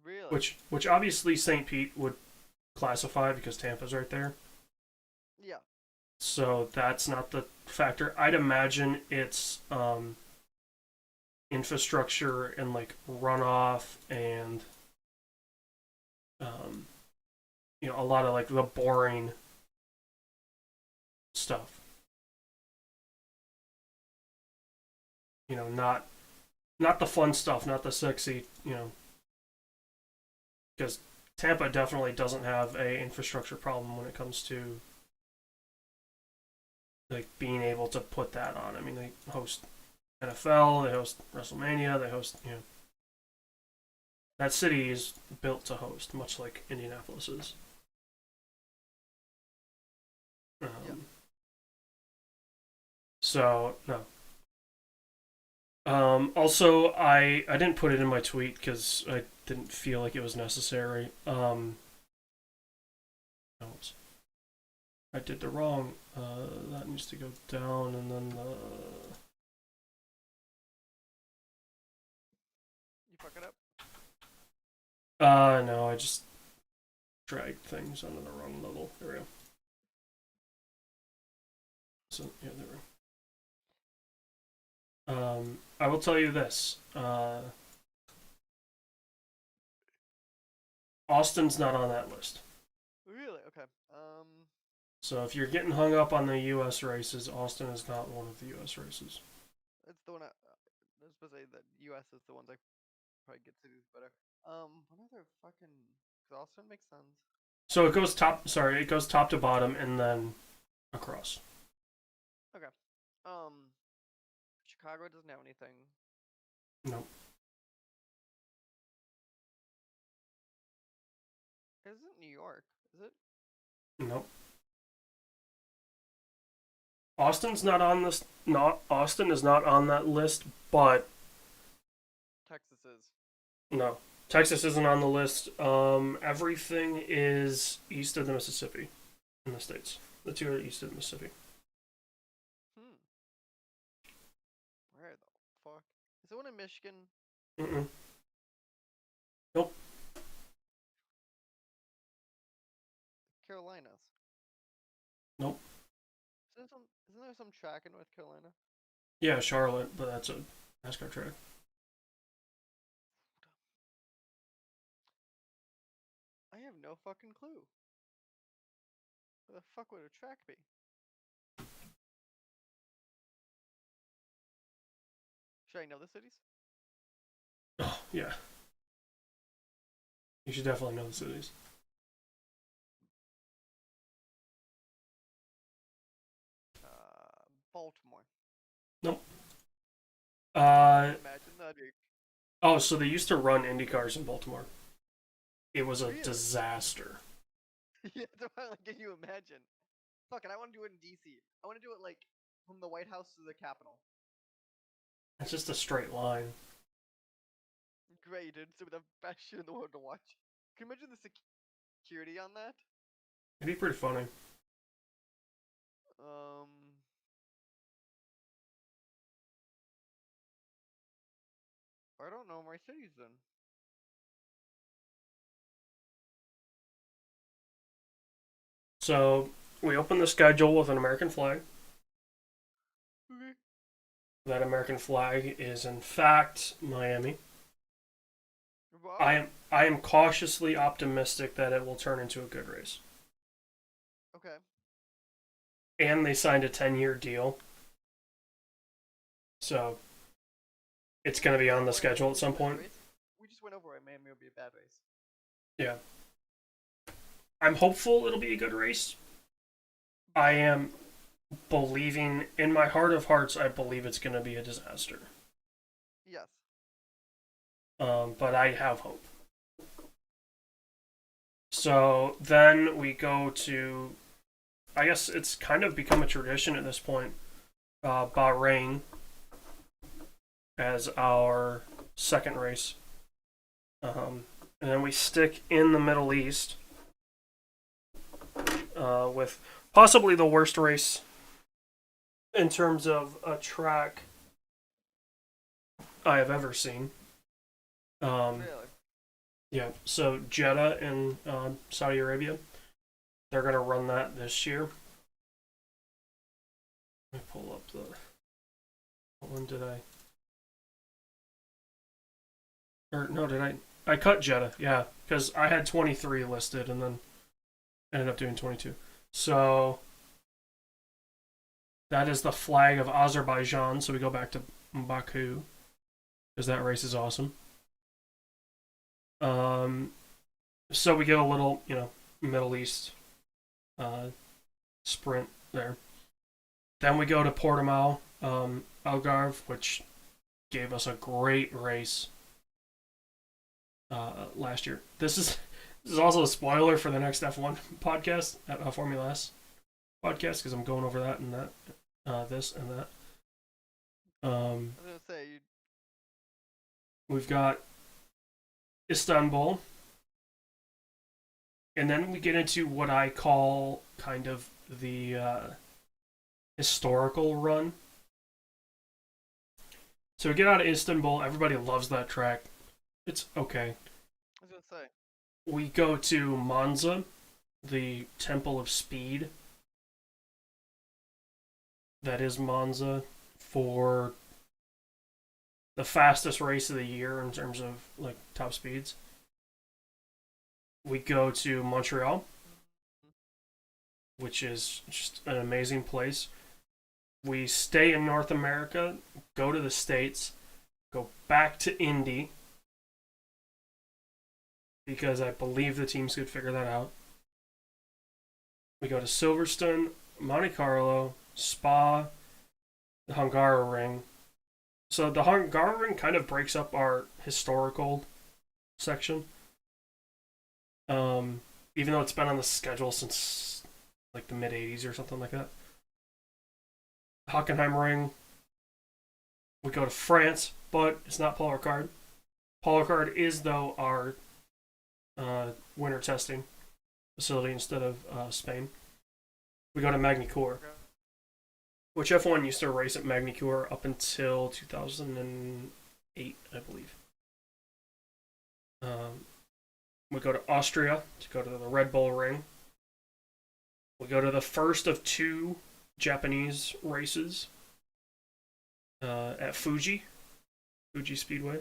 Really? which obviously St. Pete would classify because Tampa's right there. Yeah. So that's not the factor. I'd imagine it's infrastructure and like runoff and um, a lot of like the boring stuff. Not the fun stuff, not the sexy. Because Tampa definitely doesn't have a infrastructure problem when it comes to like being able to put that on. I mean, they host NFL, they host WrestleMania, they host that city is built to host, much like Indianapolis is. Yeah. So no. Also, I didn't put it in my tweet because I didn't feel like it was necessary. Oops. I did the wrong. That needs to go down, and then You fuck it up? no, I just dragged things onto the wrong level. There we go. So yeah, there we go. I will tell you this. Austin's not on that list. Really? Okay. So if you're getting hung up on the U.S. races, Austin is not one of the U.S. races. It's the one I was supposed to say that U.S. is the ones I probably get cities better. What other fucking? Cause Austin makes sense. So it goes top. Sorry, it goes top to bottom and then across. Okay. Um, Chicago doesn't have anything. No, Isn't New York? Is it? no. Austin's not on this. Not Austin is not on that list, but Texas is. no, Texas isn't on the list. Everything is east of the Mississippi in the states. The two are east of the Mississippi. Hmm. Where the fuck? Is the one in Michigan? Mm-mm. Nope. Carolinas. Nope. Isn't there some track in North Carolina? Yeah, Charlotte, but that's a NASCAR track. I have no fucking clue. Where the fuck would a track be? Should I know the cities? Oh, yeah. You should definitely know the cities. Baltimore. Nope. Imagine that. Oh, so they used to run Indy cars in Baltimore. It was a Really? disaster. Yeah, like, can you imagine? Fuck, and I want to do it in DC. I want to do it like from the White House to the Capitol. It's just a straight line. Great, dude. So the best shit in the world to watch. Can you imagine the security on that? It'd be pretty funny. Um, I don't know my cities then. So we open the schedule with an American flag. Okay. That American flag is in fact Miami. I Wow. am I am cautiously optimistic that it will turn into a good race. Okay. And they signed a 10-year deal. So it's going to be on the schedule at some point. We just went over it. Miami would be a bad race. Yeah. I'm hopeful it'll be a good race. I am believing in my heart of hearts, I believe it's going to be a disaster. Yes. But I have hope. So then we go to, I guess it's kind of become a tradition at this point, Bahrain as our second race. And then we stick in the Middle East with possibly the worst race in terms of a track I have ever seen. Really? Yeah, so Jeddah in Saudi Arabia, they're going to run that this year. Let me pull up the. When did I? Or no, did I? I cut Jeddah, yeah, because I had 23 listed and then ended up doing 22. So that is the flag of Azerbaijan. So we go back to Baku because that race is awesome. So we get a little, Middle East sprint there. Then we go to Portimao, Algarve, which gave us a great race last year. This is also a spoiler for the next F1 podcast, Formula S podcast, because I'm going over that and that, this and that. I was gonna say We've got Istanbul, and then we get into what I call kind of the historical run. So we get out of Istanbul. Everybody loves that track. It's okay. I was gonna say. We go to Monza, the Temple of Speed. That is Monza for the fastest race of the year in terms of like top speeds. We go to Montreal, which is just an amazing place. We stay in North America, go to the States, go back to Indy, because I believe the teams could figure that out. We go to Silverstone, Monte Carlo, Spa, the Hungaroring. So the Hungaroring kind of breaks up our historical section. Even though it's been on the schedule since like the mid 80s or something like that. Hockenheimring. We go to France, but it's not Paul Ricard. Paul Ricard is, though, our winter testing facility instead of Spain. We go to Magny-Cours, which F1 used to race at Magny-Cours up until 2008, I believe. We go to Austria to go to the Red Bull Ring. We go to the first of two Japanese races at Fuji Speedway.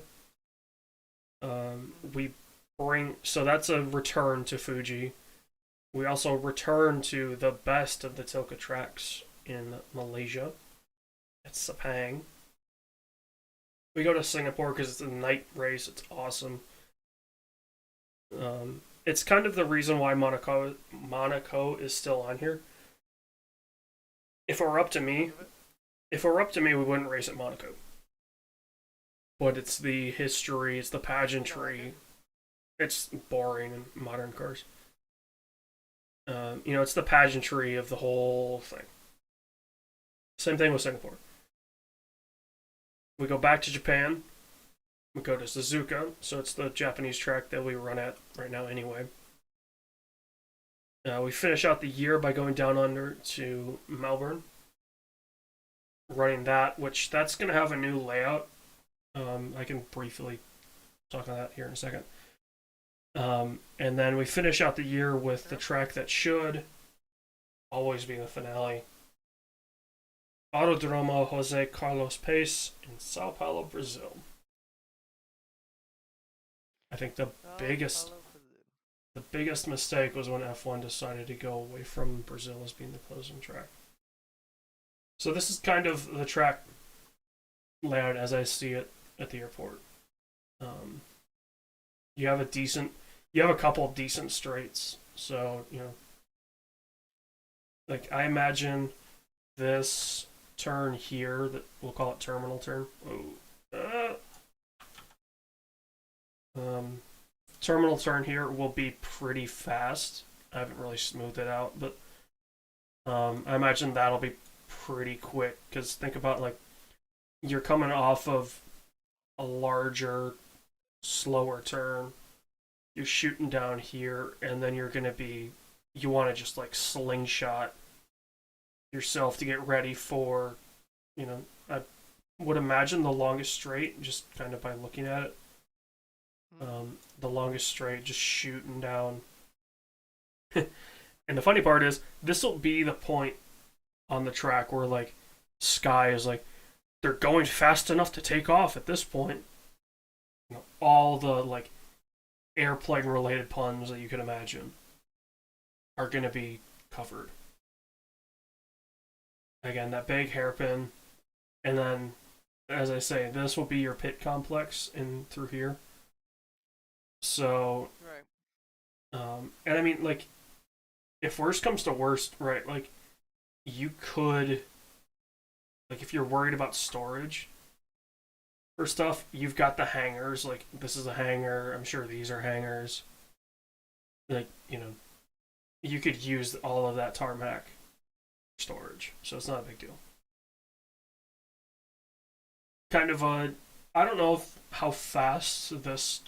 So that's a return to Fuji. We also return to the best of the Tilka tracks in Malaysia. It's Sepang. We go to Singapore because it's a night race. It's awesome. It's kind of the reason why Monaco is still on here. If it were up to me, we wouldn't race at Monaco. But it's the history, it's the pageantry. It's boring in modern cars. It's the pageantry of the whole thing. Same thing with Singapore. We go back to Japan. We go to Suzuka, so it's the Japanese track that we run at right now anyway. We finish out the year by going down under to Melbourne. Running that, which that's going to have a new layout. I can briefly talk on that here in a second. And then we finish out the year with the track that should always be the finale. Autodromo Jose Carlos Pace in Sao Paulo, Brazil. I think the biggest mistake was when F1 decided to go away from Brazil as being the closing track. So this is kind of the track layout as I see it at the airport. You have a couple of decent straights. So, like I imagine this turn here, that we'll call it terminal turn. Terminal turn here will be pretty fast. I haven't really smoothed it out, but I imagine that'll be pretty quick. Because think about, like, you're coming off of a larger, slower turn. You're shooting down here, and then you're gonna be. You want to just like slingshot yourself to get ready for, I would imagine the longest straight, just kind of by looking at it. The longest straight, just shooting down. And the funny part is, this will be the point on the track where, like, Sky is like, they're going fast enough to take off at this point. All the, like, airplane related puns that you can imagine are going to be covered. Again, that big hairpin. And then, as I say, this will be your pit complex in through here. So, Right. And I mean, like, if worst comes to worst, right, like, you could, like, if you're worried about storage for stuff, you've got the hangars. Like, this is a hangar. I'm sure these are hangars. Like, you could use all of that tarmac storage, so it's not a big deal. Kind of a, I don't know how fast this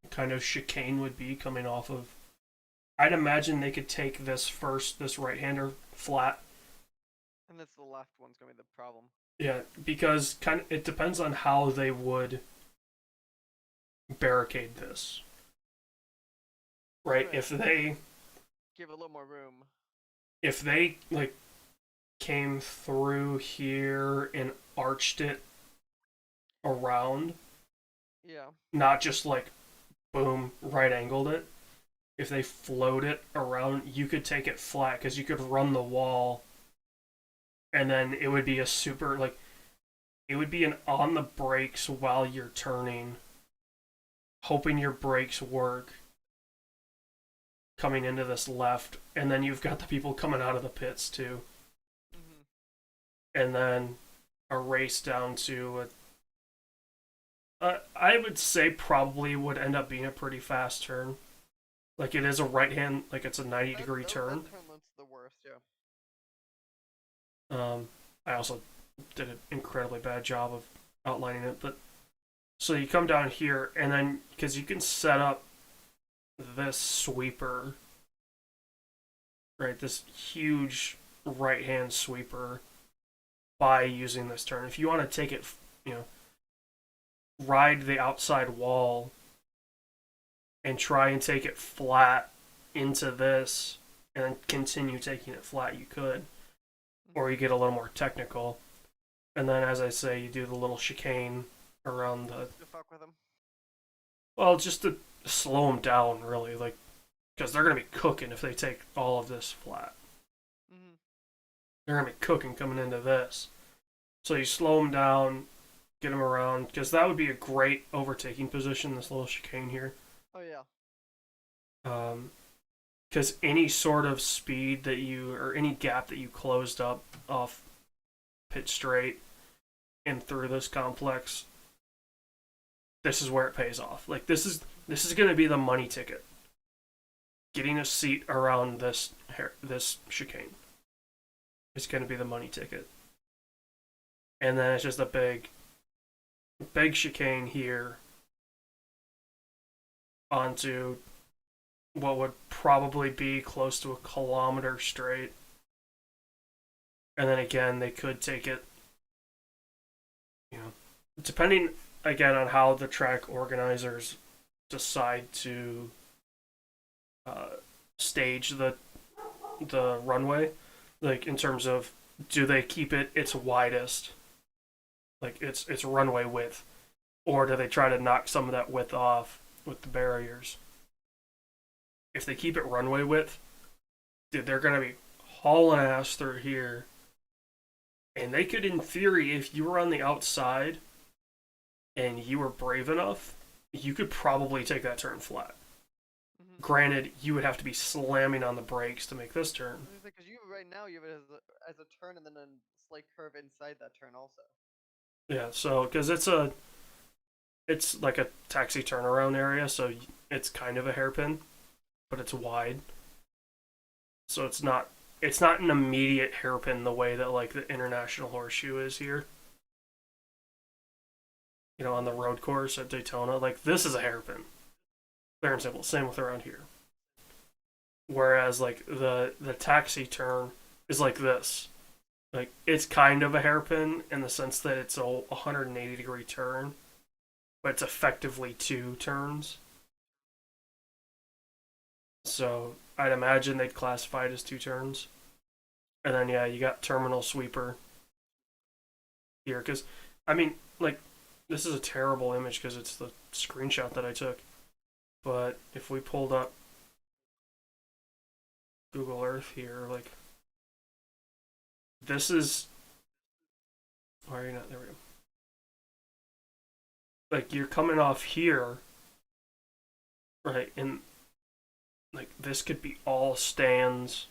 kind of chicane would be coming off of. I'd imagine they could take this right-hander flat. And that's the left one's gonna be the problem. Yeah, because it depends on how they would barricade this. Right? If they give it a little more room. If they, like, came through here and arched it around, yeah, not just like boom, right angled it. If they float it around, you could take it flat because you could run the wall, and then it would be a super, like, it would be an on the brakes while you're turning, hoping your brakes work, coming into this left, and then you've got the people coming out of the pits too. And then a race down to I would say probably would end up being a pretty fast turn. Like, it is a right hand, like, it's a 90-degree turn. That turn looks the worst, yeah. I also did an incredibly bad job of outlining it, but so you come down here, and then because you can set up this sweeper, right? This huge right hand sweeper by using this turn. If you want to take it, ride the outside wall and try and take it flat into this and then continue taking it flat, you could. Or you get a little more technical. And then, as I say, you do the little chicane around the... To fuck with them? Well, just to slow them down, really. Like, because they're going to be cooking if they take all of this flat. They're going to be cooking coming into this. So you slow them down, get them around, because that would be a great overtaking position, this little chicane here. Oh, yeah. Because any sort of speed that or any gap that you closed up off pit straight and through this complex, this is where it pays off. Like, this is going to be the money ticket. Getting a seat around this chicane is going to be the money ticket. And then it's just a big chicane here onto what would probably be close to a kilometer straight. And then again, they could take it, depending again on how the track organizers decide to stage the runway, like, in terms of, do they keep it its widest, like its runway width, or do they try to knock some of that width off with the barriers? If they keep it runway width, dude, they're gonna be hauling ass through here, and they could, in theory, if you were on the outside and you were brave enough, you could probably take that turn flat. Granted, you would have to be slamming on the brakes to make this turn. Because right now you have it as a turn and then a slight curve inside that turn also. Yeah, so because it's like a taxi turnaround area, so it's kind of a hairpin, but it's wide, so it's not an immediate hairpin the way that like the International Horseshoe is here. You know, on the road course at Daytona, like this is a hairpin. Fair and simple. Same with around here. Whereas like the taxi turn is like this. Like it's kind of a hairpin in the sense that it's a 180-degree turn, but it's effectively two turns. So I'd imagine they'd classify it as two turns. And then yeah, you got terminal sweeper here because I mean like this is a terrible image because it's the screenshot that I took. But if we pulled up Google Earth here, like this is why are you not there we go. Like you're coming off here, right? And like this could be all stands,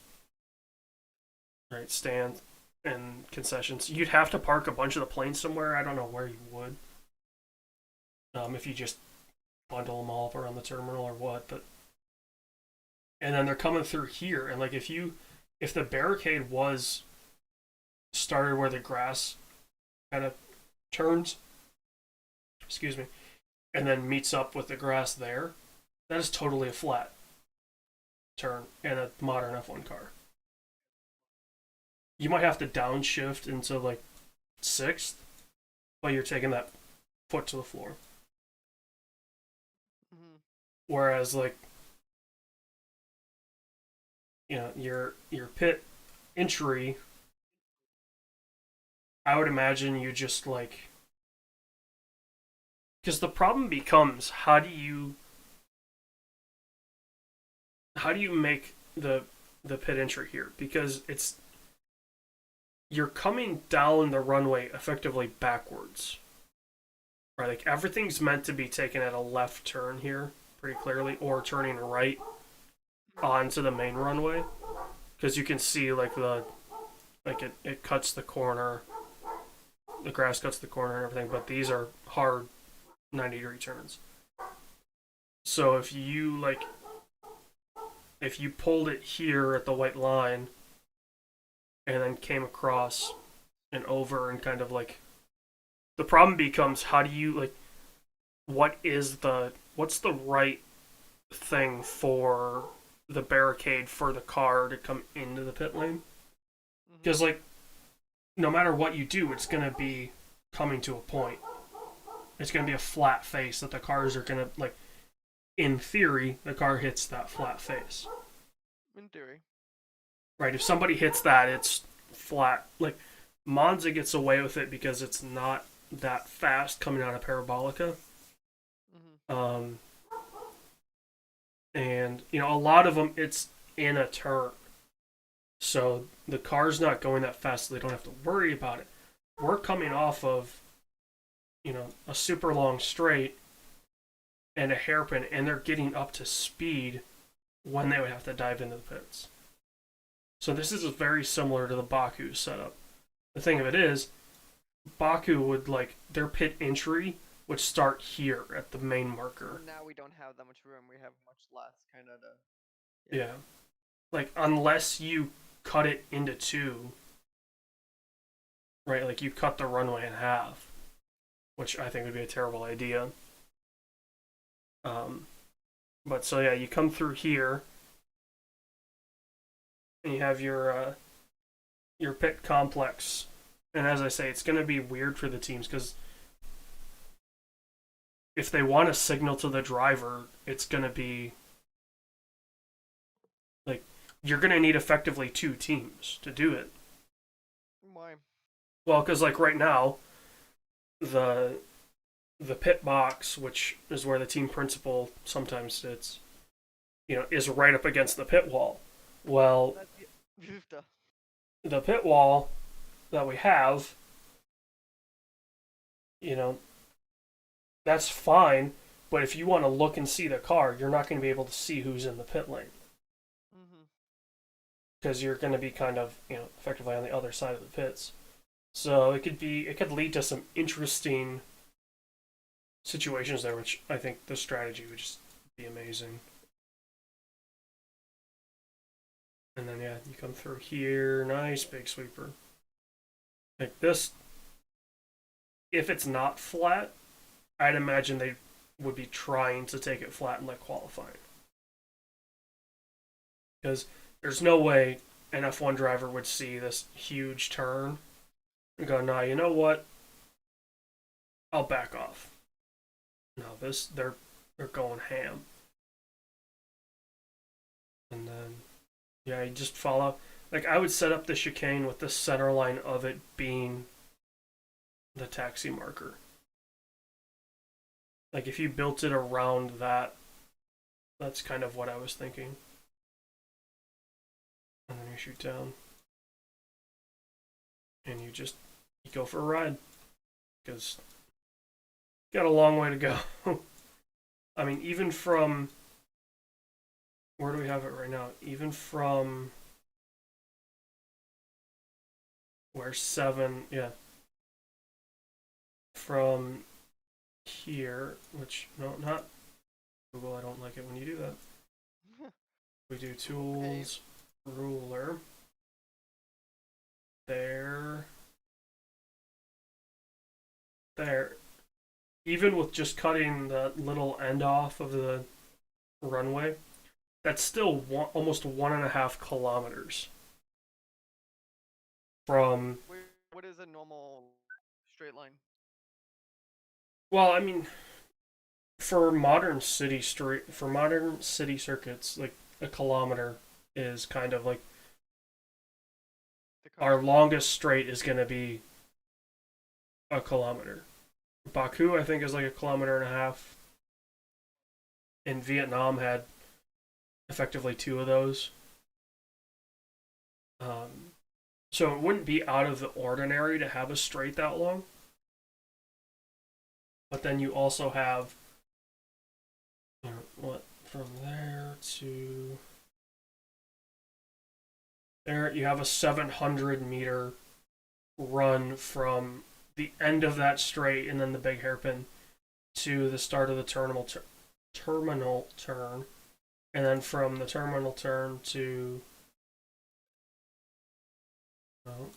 right? Stands and concessions. You'd have to park a bunch of the planes somewhere. I don't know where you would. If you just bundle them all up around the terminal or what, but and then they're coming through here, and like if the barricade was started where the grass kind of turns, excuse me, and then meets up with the grass there, that is totally a flat turn in a modern F1 car. You might have to downshift into like sixth, but you're taking that foot to the floor. Mm-hmm. Whereas like you know your pit entry, I would imagine you just like because the problem becomes how do you make the pit entry here because it's you're coming down the runway effectively backwards, right? Like everything's meant to be taken at a left turn here pretty clearly or turning right onto the main runway because you can see like it cuts the corner, the grass cuts the corner and everything, but these are hard 90-degree turns. So if you pulled it here at the white line and then came across and over and kind of like the problem becomes how do you like what's the right thing for the barricade for the car to come into the pit lane because like no matter what you do it's going to be coming to a point. It's going to be a flat face that the cars are going to like in theory the car hits that flat face. In theory. Right, if somebody hits that, it's flat. Like, Monza gets away with it because it's not that fast coming out of Parabolica. Mm-hmm. And, you know, a lot of them, it's in a turn. So the car's not going that fast, so they don't have to worry about it. We're coming off of, you know, a super long straight and a hairpin, and they're getting up to speed when they would have to dive into the pits. So this is very similar to the Baku setup. The thing of it is, Baku would like their pit entry would start here at the main marker. Now we don't have that much room. We have much less, kind of. Yeah. Like unless you cut it into two, right? Like you cut the runway in half, which I think would be a terrible idea. But so yeah, you come through here, and you have your pit complex, and as I say, it's going to be weird for the teams because if they want to signal to the driver, it's going to be like you're going to need effectively two teams to do it. Why? Well, because like right now, the pit box, which is where the team principal sometimes sits, you know, is right up against the pit wall. Well, the pit wall that we have, you know, that's fine, but if you want to look and see the car, you're not going to be able to see who's in the pit lane. Because you're going to be kind of, you know, effectively on the other side of the pits. So it could lead to some interesting situations there, which I think the strategy would just be amazing. And then yeah, you come through here, nice big sweeper. Like this, if it's not flat, I'd imagine they would be trying to take it flat in like qualifying. Because there's no way an F1 driver would see this huge turn and go, nah, you know what? I'll back off. No, they're going ham. And then yeah, you just follow. Like I would set up the chicane with the center line of it being the taxi marker. Like if you built it around that, that's kind of what I was thinking. And then you shoot down, and you go for a ride because you got a long way to go. I mean, even from where do we have it right now? Even from where seven, yeah, from here, which no, not Google. I don't like it when you do that. We do tools, ruler, there, there. Even with just cutting the little end off of the runway, that's still almost 1.5 kilometers from. Wait, what is a normal straight line? Well, I mean, for modern city circuits, like a kilometer is kind of like our longest straight is going to be a kilometer. Baku, I think, is like 1.5 kilometers. And Vietnam had effectively two of those. Um, so it wouldn't be out of the ordinary to have a straight that long. But then you also have what from there to there you have a 700-meter run from the end of that straight and then the big hairpin to the start of the terminal turn, and then from the terminal turn to oh,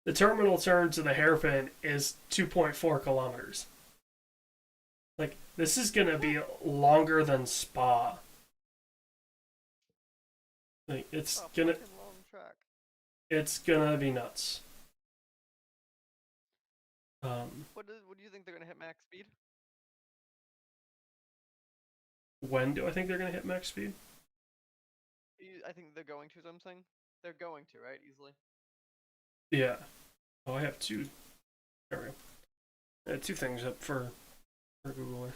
the terminal turn to the hairpin is 2.4 kilometers. Like this is gonna be longer than Spa. Like Long track. it's gonna be nuts. What do you think they're gonna hit max speed? When do I think they're gonna hit max speed? I think they're going to. Something. They're going to, right? Easily. Yeah. Oh, I have two. There we go. I had two things up for Google.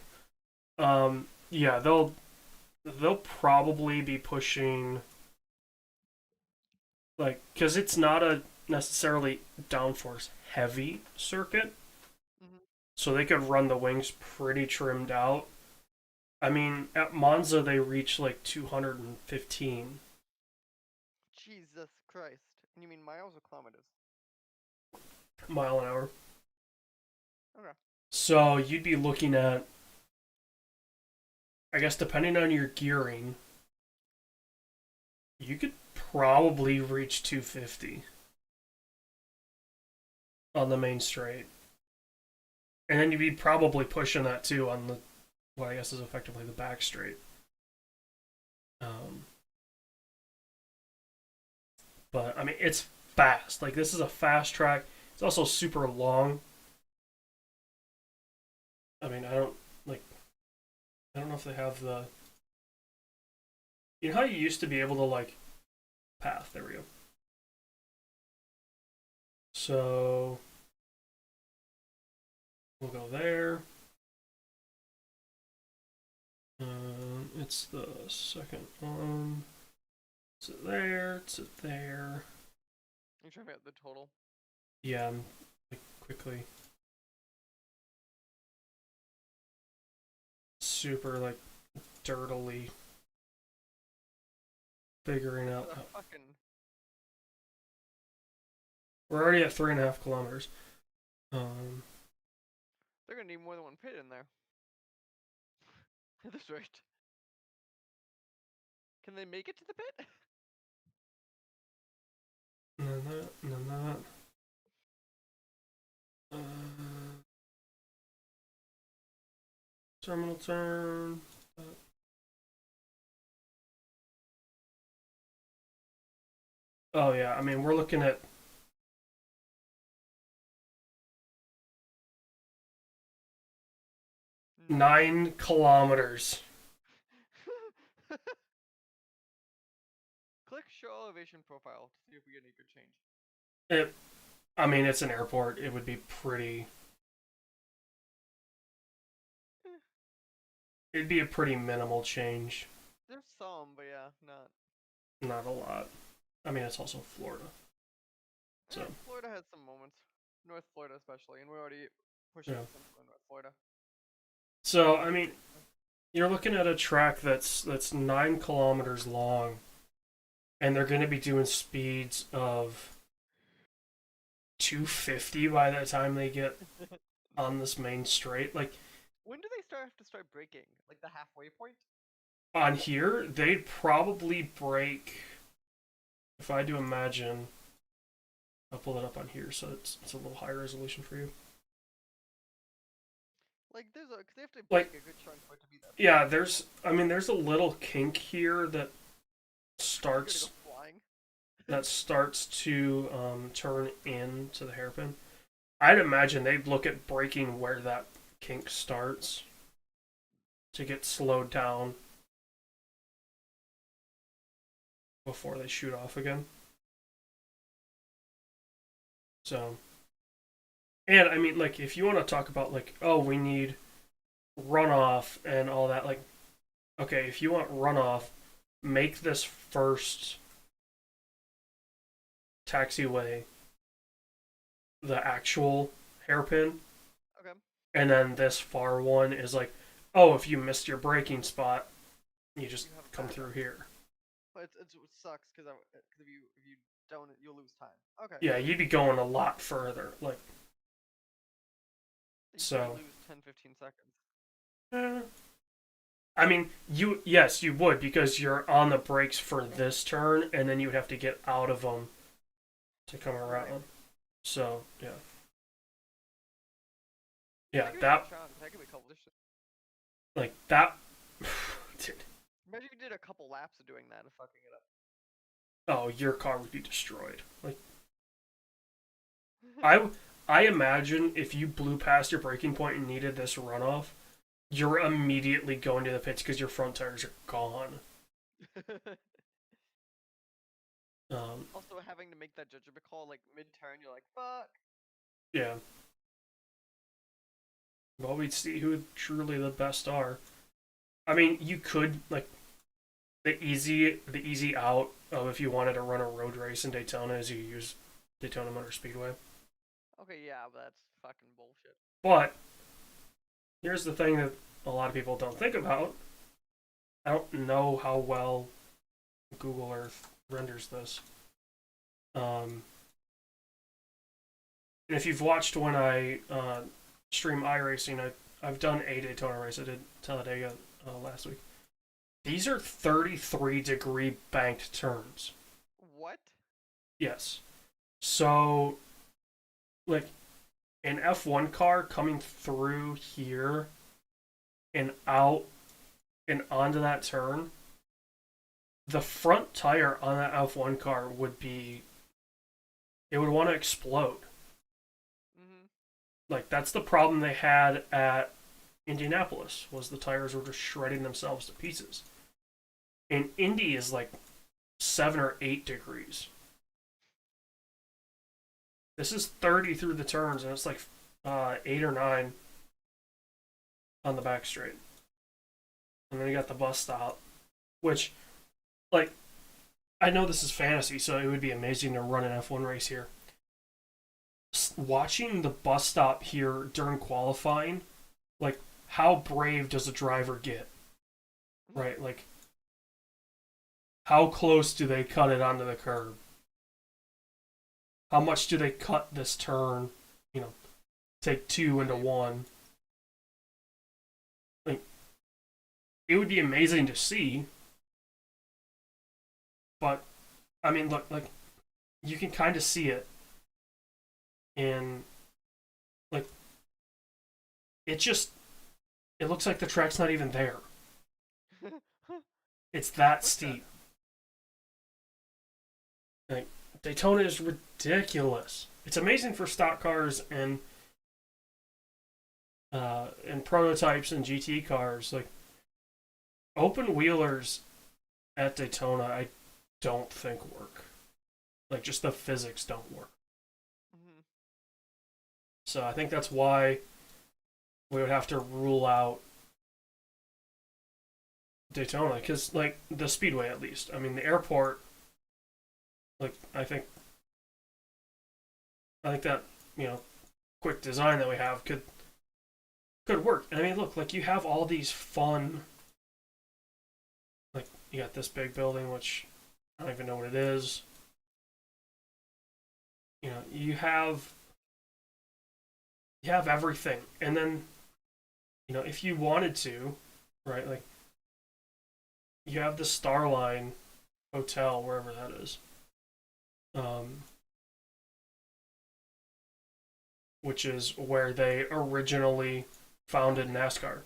Yeah, they'll probably be pushing like because it's not a necessarily downforce heavy circuit, Mm-hmm. so they could run the wings pretty trimmed out. I mean, at Monza they reach like 215 Jesus Christ. And you mean miles or kilometers? mile an hour. Okay. So you'd be looking at, I guess, depending on your gearing, you could probably reach 250 on the main straight. And then you'd be probably pushing that too on the what I guess is effectively the back straight. Um, but I mean, it's fast. Like this is a fast track. It's also super long. I mean, I don't know if they have the. You know how you used to be able to like path. There we go. So we'll go there. It's the second one. It's there. It's there. You trying to get the total? Yeah, I'm like quickly. Super like dirtily. figuring For out. the fucking. We're already at 3.5 kilometers. Um, They're gonna need more than one pit in there. At this rate. Can they make it to the pit? none of that, none of that. Terminal turn. Oh yeah, I mean we're looking at 9 kilometers. Click show elevation profile to see if we get any good change. It, I mean it's an airport. It would be pretty. Eh, It'd be a pretty minimal change. there's some, but yeah, not. Not a lot. I mean it's also Florida. So Florida has some moments. North Florida especially, and we're already pushing yeah. Central and North Florida. So I mean you're looking at a track that's 9 kilometers long, and they're going to be doing speeds of 250 by the time they get on this main straight. Like When do they have to start braking? Like the halfway point? on here, they'd probably break. If I do imagine, I'll pull it up on here so it's a little higher resolution for you. Like there's a, cause they have to Like, break a good chunk for it to be that. Yeah, there's a little kink here that starts Go flying. to turn into the hairpin. I'd imagine they'd look at braking where that kink starts to get slowed down before they shoot off again. So, and I mean, like, if you want to talk about, like, oh, we need runoff and all that, like, okay, if you want runoff, make this first taxiway the actual hairpin. Okay. And then this far one is like, oh, if you missed your braking spot, you just You have a come backup. through here. But it sucks because if you don't, you'll lose time. Okay. Yeah, you'd be going a lot further. Like, You so. lose 10-15 seconds. I mean, yes, you would because you're on the brakes for this turn, and then you would have to get out of them to come around. Right. So yeah, yeah, That could be accomplished. like that. Dude. Imagine if you did a couple laps of doing that and fucking it up. Oh, your car would be destroyed. Like I imagine if you blew past your braking point and needed this runoff, you're immediately going to the pits because your front tires are gone. Also, having to make that judgment call like mid-turn, you're like, fuck. Yeah. Well, we'd see who truly the best are. I mean, you could like the easy out of if you wanted to run a road race in Daytona is you use Daytona Motor Speedway. Okay, yeah, but that's fucking bullshit. But here's the thing that a lot of people don't think about. I don't know how well Google Earth renders this. And if you've watched when I stream iRacing, I've done a Daytona race. I did Talladega last week. These are 33-degree banked turns. What? Yes. So, like, an F1 car coming through here and out and onto that turn, the front tire on that F1 car would want to explode. Mm-hmm. Like, that's the problem they had at Indianapolis, was the tires were just shredding themselves to pieces. And Indy is like 7 or 8 degrees. This is 30 through the turns, and it's like 8 or 9 on the back straight. And then you got the bus stop, which, like, I know this is fantasy, so it would be amazing to run an F1 race here. Watching the bus stop here during qualifying, like, how brave does a driver get? Right? Like, How close do they cut it onto the curb? How much do they cut this turn? You know, take two into one. Like, it would be amazing to see, but I mean, look, like you can kind of see it, and like it just it looks like the track's not even there. It's that steep. Like Daytona is ridiculous. It's amazing for stock cars and prototypes and GT cars. Like open wheelers at Daytona, I don't think work. Like just the physics don't work. Mm-hmm. So I think that's why we would have to rule out Daytona, because like the speedway at least. I mean the airport. Like I think that quick design that we have could work. And I mean look, like you have all these fun. Like you got this big building, which I don't even know what it is. You have everything, and then if you wanted to, right? Like you have the Starline Hotel, wherever that is, um, which is where they originally founded NASCAR.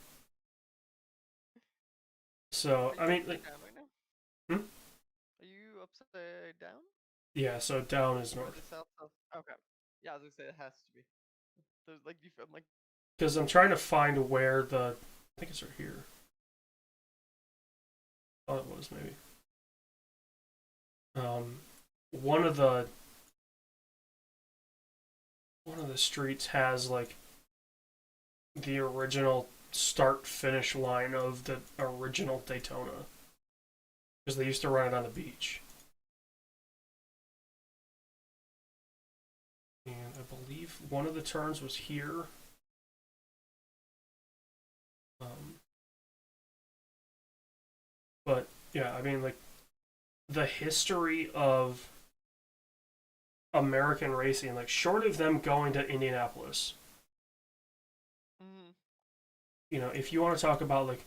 So Are I you mean, like, upside down right now? hmm? Are you upside down? Yeah. So down is Or is north, it south? South? Okay. Yeah, I was gonna say it has to be. There's like I'm like. because I'm trying to find where I think it's right here. Oh, it was maybe. Um, one of the one of the streets has like the original start finish line of the original Daytona, because they used to run it on the beach. And I believe one of the turns was here. Um, but yeah, I mean, like the history of American racing, like short of them going to Indianapolis, Mm-hmm. if you want to talk about like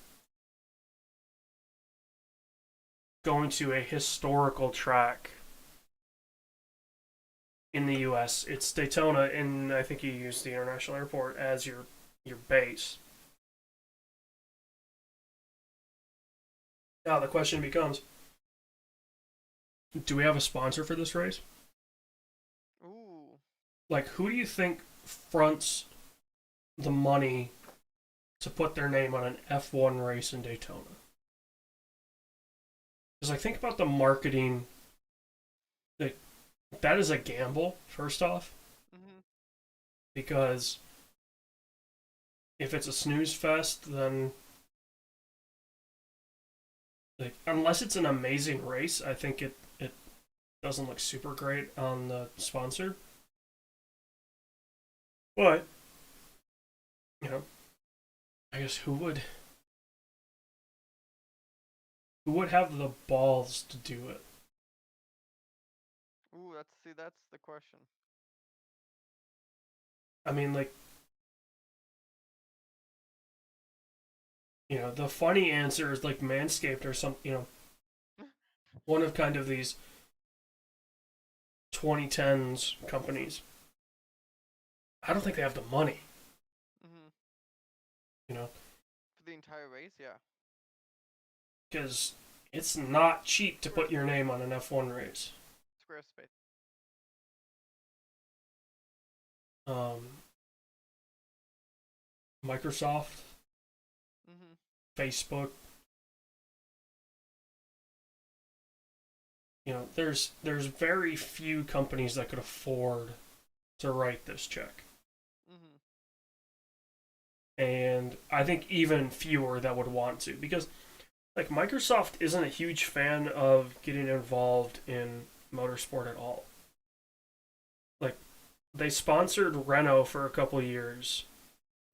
going to a historical track in the U.S., it's Daytona, and I think you use the International Airport as your base. Now the question becomes: do we have a sponsor for this race? Ooh. Like, who do you think fronts the money to put their name on an F1 race in Daytona? Because I think about the marketing, like that is a gamble. First off, Mm-hmm. because if it's a snooze fest, then like unless it's an amazing race, I think it doesn't look super great on the sponsor. But you know, I guess who would have the balls to do it? Ooh, that's the question. I mean, like the funny answer is like Manscaped or some, one of kind of these 2010s companies. I don't think they have the money, Mm-hmm. you know, For the entire race, yeah. because it's not cheap to put your name on an F1 race. Squarespace. Um, Microsoft, Mm-hmm. Facebook, there's very few companies that could afford to write this check. Mm-hmm. And I think even fewer that would want to, because like Microsoft isn't a huge fan of getting involved in motorsport at all. Like they sponsored Renault for a couple years.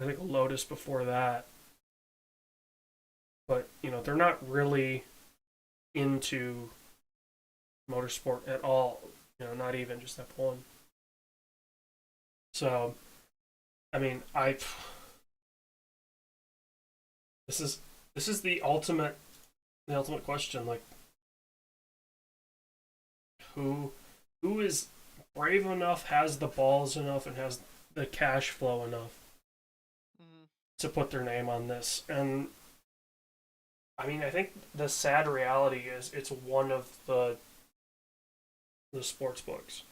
I think Lotus before that. But, they're not really into motorsport at all. Not even just F1. So, I mean, this is the ultimate question. Like, who is brave enough, has the balls enough, and has the cash flow enough Mm-hmm. to put their name on this? And I mean, I think the sad reality is it's one of the sports books.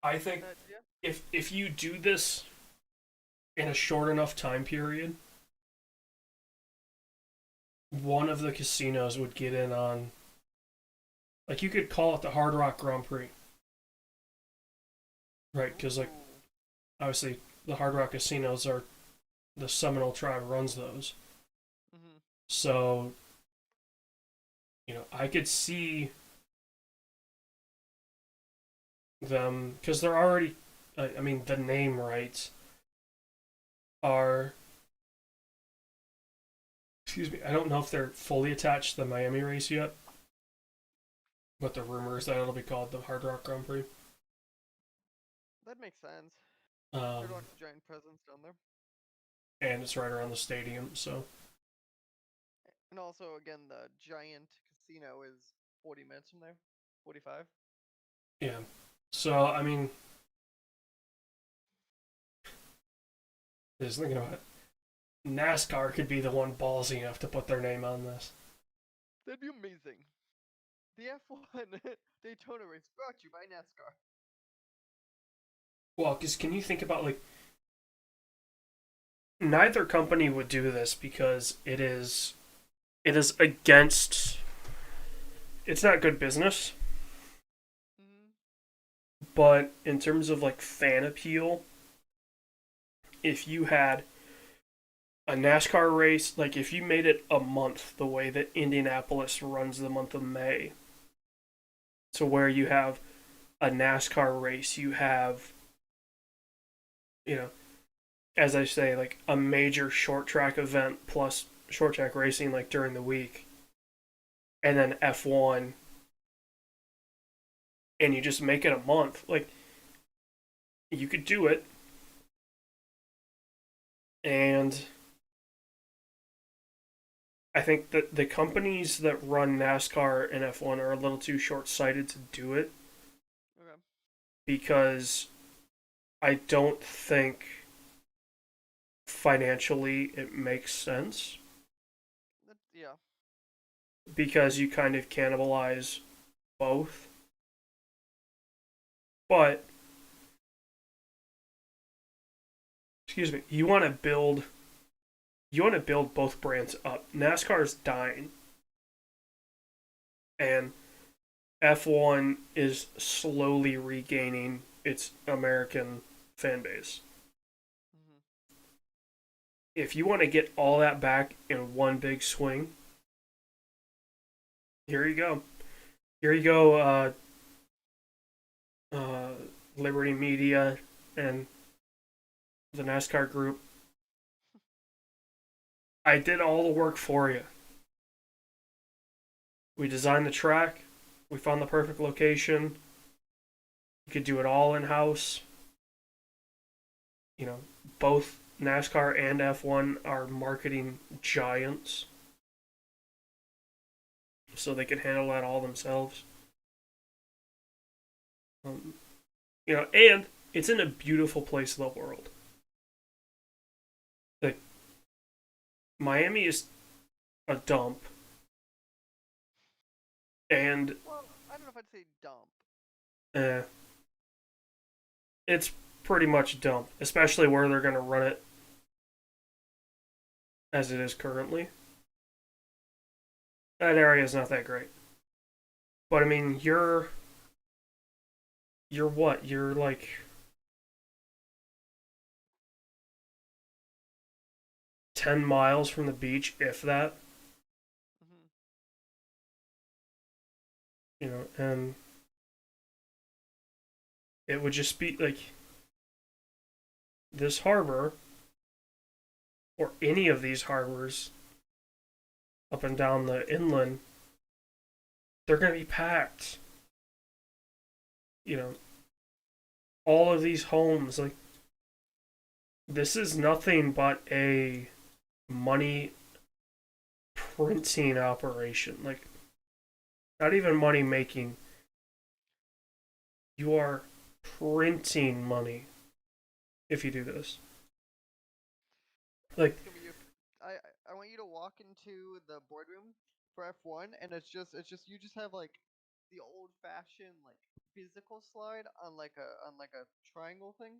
I think Yeah. if you do this in a short enough time period, one of the casinos would get in on, like, you could call it the Hard Rock Grand Prix, right? Because, like, Ooh. obviously the Hard Rock casinos are the Seminole tribe runs those. Mm-hmm. So, I could see them because they're already. I mean, the name rights are. Excuse me. I don't know if they're fully attached to the Miami race yet, but the rumor is that it'll be called the Hard Rock Grand Prix. That makes sense. Um, They're like a giant presence down there. and it's right around the stadium, so And also, again, the giant casino is 40 minutes from there. 45. yeah. So I mean, just thinking about it, NASCAR could be the one ballsy enough to put their name on this. That'd be amazing. The F1 Daytona race brought to you by NASCAR. Well, because can you think about, like, neither company would do this because it is against, it's not good business, Mm-hmm. but in terms of, like, fan appeal, if you had a NASCAR race, like if you made it a month the way that Indianapolis runs the month of May, to where you have a NASCAR race, you have, you know, as I say, like a major short track event plus short track racing like during the week, and then F1, and you just make it a month. Like, you could do it, and I think that the companies that run NASCAR and F1 are a little too short sighted to do it Okay. because I don't think financially it makes sense Yeah. because you kind of cannibalize both. But, excuse me, you want to build both brands up. NASCAR's dying, and F1 is slowly regaining its American fan base. Mm-hmm. If you want to get all that back in one big swing, here you go. Here you go, uh, Liberty Media and the NASCAR group. I did all the work for you. We designed the track. We found the perfect location. You could do it all in house. You know, both NASCAR and F1 are marketing giants, so they can handle that all themselves. Um, and it's in a beautiful place in the world. Like, Miami is a dump, and Well, I don't know if I'd say dump. eh, it's pretty much dump, especially where they're going to run it as it is currently. That area is not that great. But I mean, you're what? You're like 10 miles from the beach, if that. Mm-hmm. And it would just be like this harbor or any of these harbors up and down the inland, they're going to be packed. You know, all of these homes, like, this is nothing but a money printing operation. Like, not even money making. You are printing money if you do this. Like, It's gonna be I want you to walk into the boardroom for F1, and it's just you just have like the old fashioned like physical slide on like a triangle thing,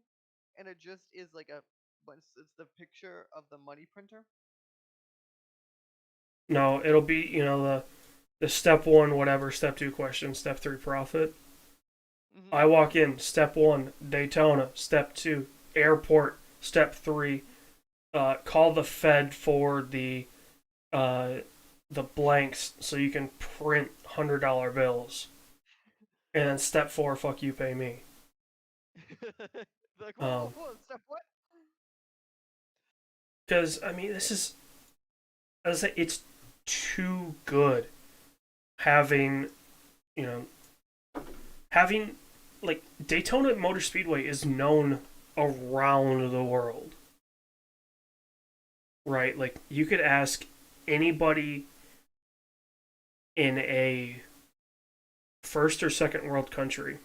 and it just is like a but it's the picture of the money printer. no, it'll be, the step one, whatever, step two question, step three profit. Mm-hmm. I walk in, step one, Daytona, step two, airport, step three, call the Fed for uh, the blanks so you can print $100 bills. And then step four, fuck you, pay me. Like Um, whoa, step what? Because, I mean, this is, as I say, it's too good having, you know, having, like, Daytona Motor Speedway is known around the world, right? Like, you could ask anybody in a first or second world country,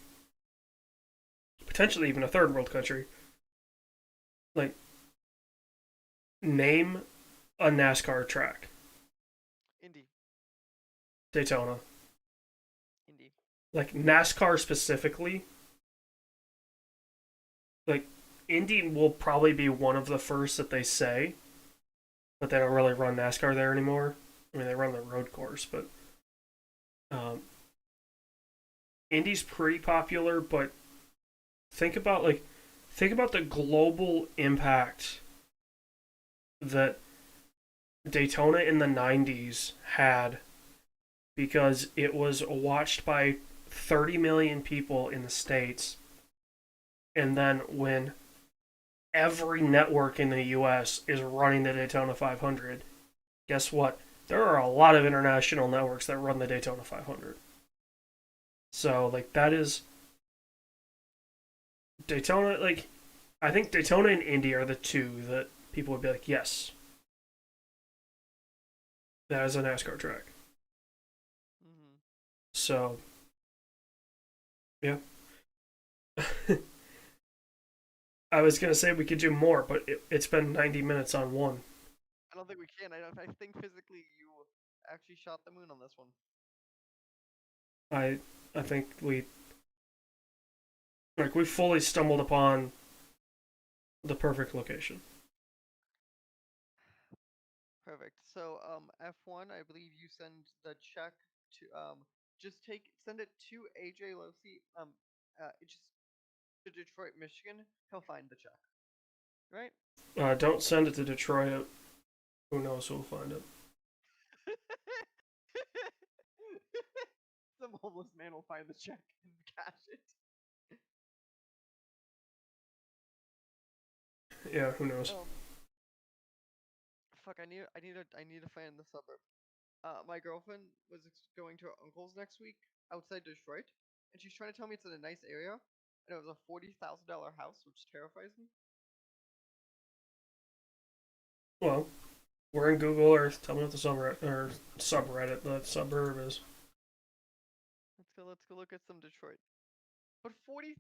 potentially even a third world country, like, name a NASCAR track. Indy, Daytona. Indy. Like, NASCAR specifically, like, Indy will probably be one of the first that they say, but they don't really run NASCAR there anymore. I mean, they run the road course, but um, Indy's pretty popular. But think about the global impact that Daytona in the '90s had, because it was watched by 30 million people in the states, and then when every network in the U.S. is running the Daytona 500, guess what? There are a lot of international networks that run the Daytona 500. So, like, that is Daytona. Like, I think Daytona and Indy are the two that people would be like, yes, that is a NASCAR track. Mm-hmm. So, yeah. I was gonna say we could do more, but it's been 90 minutes on one. I don't think we can. I think physically you actually shot the moon on this one. I I think we fully stumbled upon the perfect location. Perfect. So, F1, I believe you send the check to, just send it to AJ Losi, just to Detroit, Michigan. He'll find the check, right? Don't send it to Detroit. Who knows who'll find it? Some homeless man will find the check and cash it. Yeah, who knows? Um, fuck, I need to find the suburb. My girlfriend was going to her uncle's next week outside Detroit, and she's trying to tell me it's in a nice area, and it was a $40,000 house, which terrifies me. Well, we're in Google Earth. Tell me what the subreddit, the suburb is. Let's go look at some Detroit. But $40,000.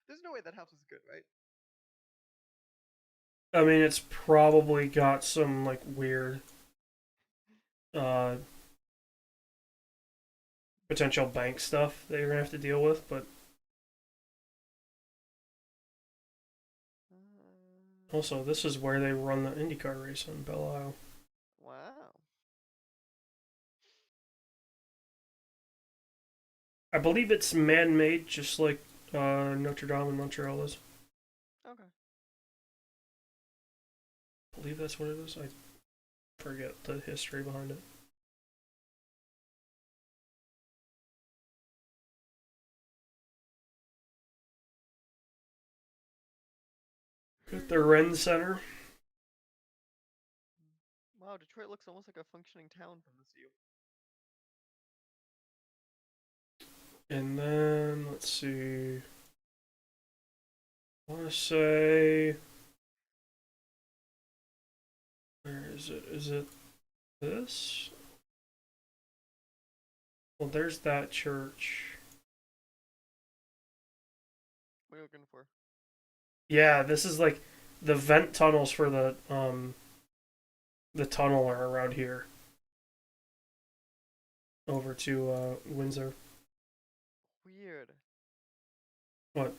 There's no way that house is good, right? I mean, it's probably got some like weird uh, potential bank stuff that you're gonna have to deal with, but also this is where they run the IndyCar race in Belle Isle. Wow. I believe it's man-made, just like Notre Dame in Montreal is. Okay. I believe that's what it is. I forget the history behind it. At the Ren Center. Wow, Detroit looks almost like a functioning town from this view. And then let's see. I want to say, where is it? Is it this? Well, there's that church. What are you looking for? Yeah, this is like the vent tunnels for the tunnel are around here over to Windsor. Weird. What?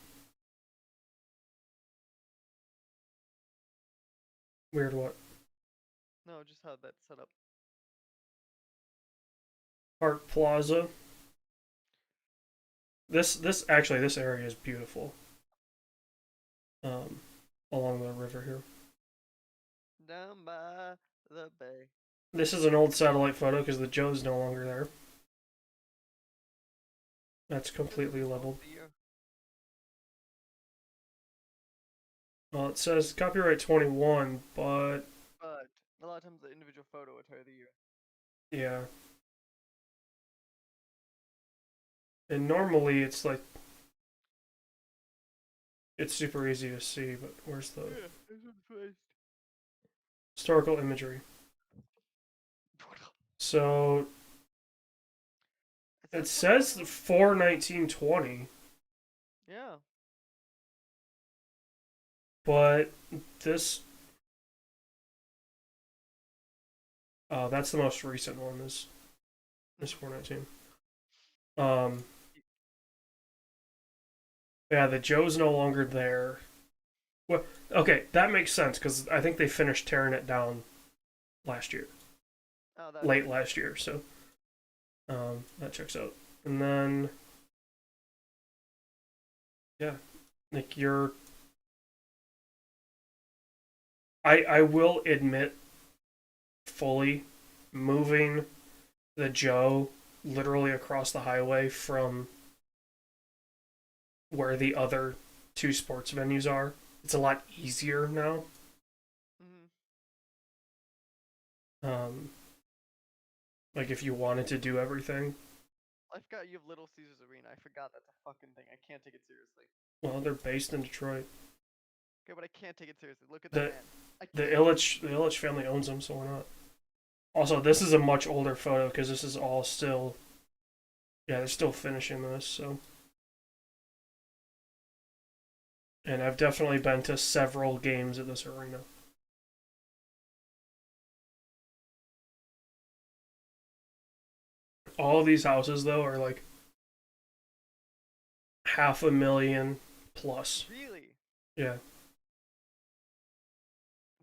Weird what? No, just how that's set up. Park Plaza. This actually this area is beautiful. Um, along the river here. Down by the bay. This is an old satellite photo because the Joe's no longer there. That's Because completely it's old leveled. beer. Well, it says copyright 21, but But a lot of times the individual photo will tell you the year. yeah. And normally it's like it's super easy to see, but where's the Yeah, this one's first. historical imagery? So It it says says 2021. 4/19/20, Yeah. but this that's the most recent one is 4/19. Um, yeah, the Joe's no longer there. Well, okay, that makes sense because I think they finished tearing it down last year, Oh, that late makes sense. last year. So that checks out. And then yeah, like I will admit fully moving the Joe literally across the highway from where the other two sports venues are. It's a lot easier now. Hmm. Um, like if you wanted to do everything, I forgot you have Little Caesars Arena. I forgot that's a fucking thing. I can't take it seriously. well, they're based in Detroit. Okay, but I can't take it seriously. Look at that The man. I the can't. Illich family owns them, so why not? Also, this is a much older photo because this is all still yeah they're still finishing this. So and I've definitely been to several games at this arena. All these houses though are like 500,000 plus. Really? Yeah,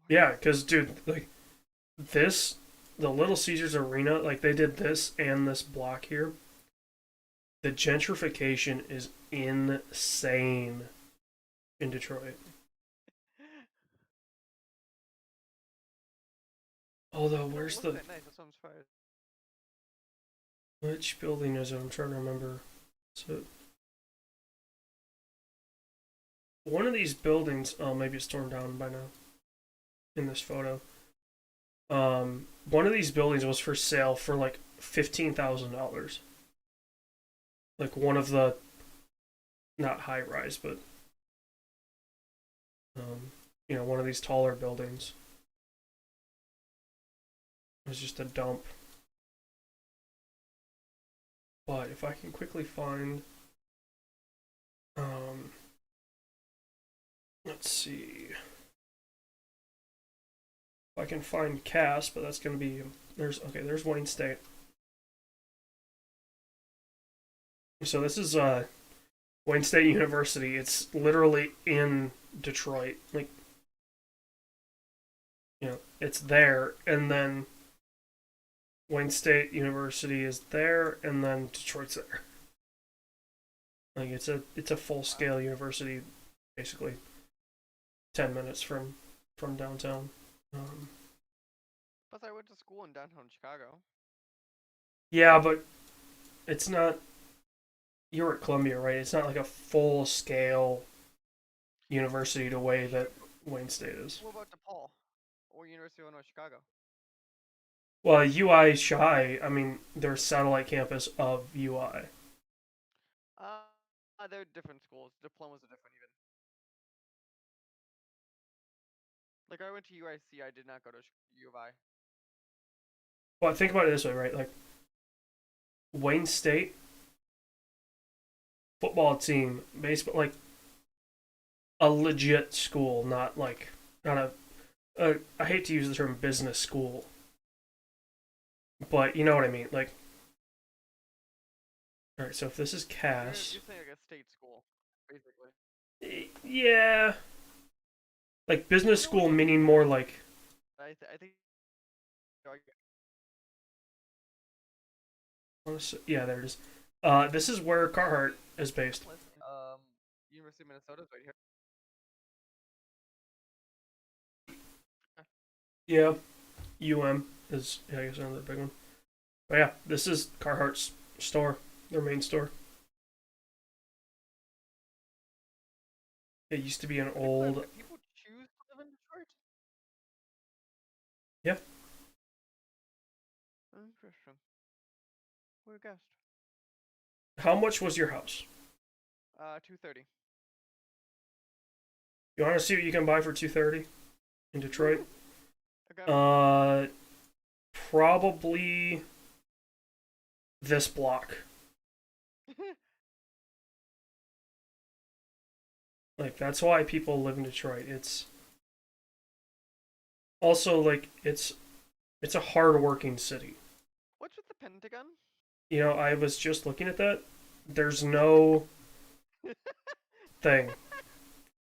Why are yeah, they so because dude, like this, the Little Caesars Arena, like they did this and this block here. The gentrification is insane in Detroit. Although, It don't where's look the that nice. That's what I'm surprised. which building is it? I'm trying to remember. So one of these buildings, oh, maybe it's torn down by now in this photo. One of these buildings was for sale for like $15,000. Like one of the not high rise, but one of these taller buildings. It was just a dump. But if I can quickly find, um, let's see, if I can find Cass, but that's gonna be there's Wayne State. So this is Wayne State University. It's literally in Detroit. Like it's there, and then Wayne State University is there, and then Detroit's there. Like it's a full Wow. scale university, basically 10 minutes from downtown. Um, Plus, I went to school in downtown Chicago. yeah, but it's not. You're at Columbia, right? It's not like a full scale university the way Sure, that but Wayne State is. what about DePaul or University of Illinois Chicago? Well, UI Shy, I mean, they're a satellite campus of UI. Uh, they're different schools. Diplomas are different even. Like I went to UIC, I did not go to U of I. Well, think about it this way, right? Like, Wayne State football team, baseball, like, a legit school, not like, not I hate to use the term business school, but you know what I mean. Like, all right, so if this is Cass, You're saying like a state school, basically. yeah, like business Well, no, school yeah, meaning you're more right. like, I think. yeah, there it is. This is where Carhartt is based. University of Minnesota is right here. Yeah, UM is, yeah, I guess another big one. But yeah, this is Carhartt's store, their main store. It used to be an Wait, old, clarify. People choose to live in Detroit. yeah. Interesting. Who would have guessed? How much was your house? 230. You want to see what you can buy for 230 in Detroit? Okay. Uh, Probably this block. Like that's why people live in Detroit. It's also like it's a hard-working city. What's with the Pentagon? You know, I was just looking at that. There's no thing.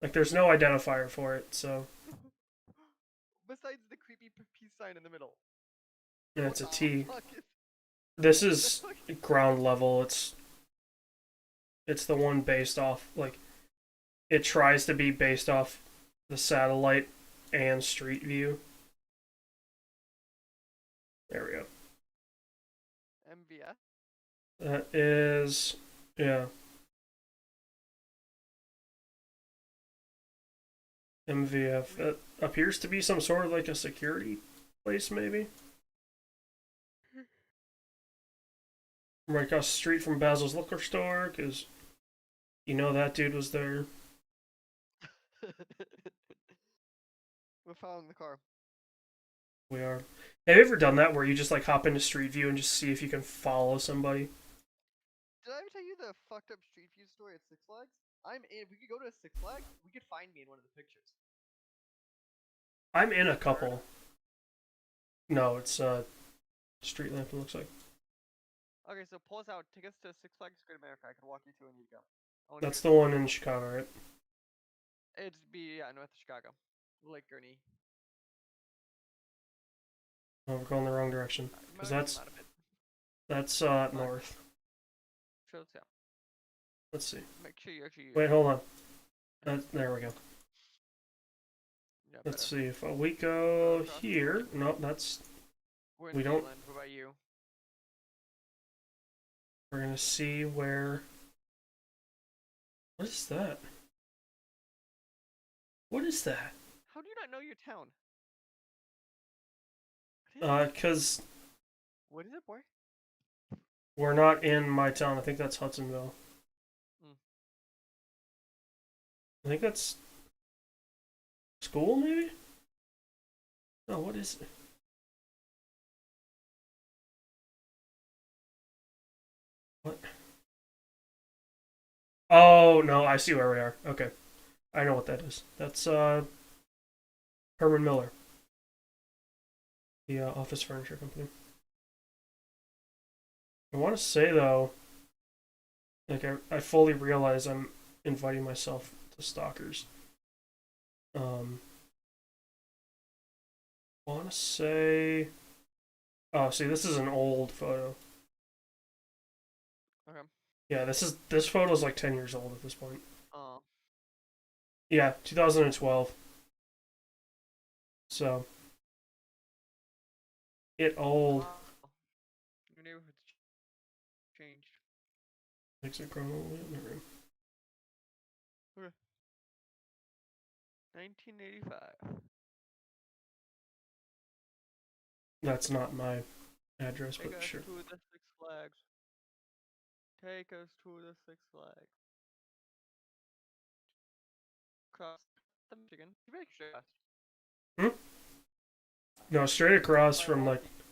Like there's no identifier for it, so Besides the creepy peace sign in the middle. yeah, What it's a the T. fuck is This the is fuck? ground level. It's the one based off like it tries to be based off the satellite and street view. There we go. MVS? That is yeah, MVF. That appears to be some sort of like a security place, maybe. Right across the street from Basil's liquor store, because you know that dude was there. We're following the car. We are. Have you ever done that where you just like hop into Street View and just see if you can follow somebody? Did I ever tell you the fucked up Street View story at Six Flags? If we could go to Six Flags, we could find me in one of the pictures. I'm in a Have you heard? couple. No, it's Street Lamp. It looks like Okay, so pull us out. Take us to Six Flags Great America. I can walk you to when you go. I want to that's hear the stories. one in Chicago, right? It'd be north of Chicago, Lake Gurney. Oh, we're going the wrong direction You because might zoom out a bit. that's north. Show us out. Let's see. Make sure you actually. Wait, hold on. There we go. Yeah, Let's better. see if we go Across the here. road. No, that's We're in we don't. Wayland. What about you? We're gonna see where. What is that? What is that? How do you not know your town? What is it? Cause What is it, boy? we're not in my town. I think that's Hudsonville. Mm. I think that's school, maybe. No, what is it? What? Oh no, I see where we are. Okay, I know what that is. That's Herman Miller, the office furniture company. I want to say though, like I fully realize I'm inviting myself to stalkers. Um, I want to say, oh, see, this is an old photo. Okay. Yeah, this photo is like 10 years old at this point. Oh. Yeah, 2012. So it old. Wow. Your neighborhood's changed. Exit chronology. Okay. 1985. That's not my address, Take but us sure. to the Six Flags. Take us to the Six Flags. Cross the Michigan. You make sure. Hmm? No, straight across from like, Milwaukee.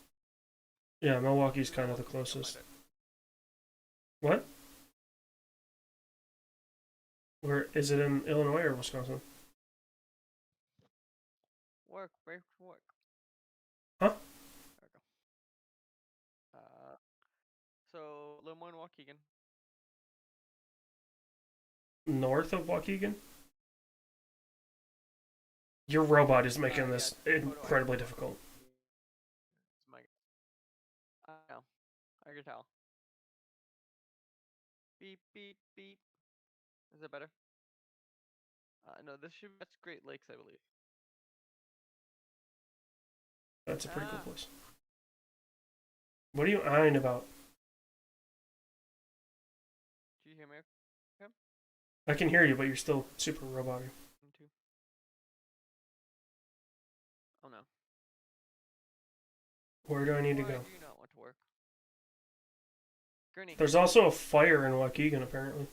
yeah, Milwaukee's Do kind of the Milwaukee, maybe you'll find closest. it. What? Where is it, in Illinois or Wisconsin? Work, break, work. Huh? There we go. So a little more in Waukegan. North of Waukegan? Your robot is making Yeah, this photo ID incredibly more. difficult. It's my. I know. I can tell. Beep, beep, beep. Is that better? No, that's Great Lakes, I believe. That's a pretty cool Ah, place. What are you eyeing about? do you hear me? Okay. I can hear you, but you're still super robotic. One, two. Oh no. Where do I need to Why go? do you not want to work? Gurney. There's also a fire in Waukegan, apparently.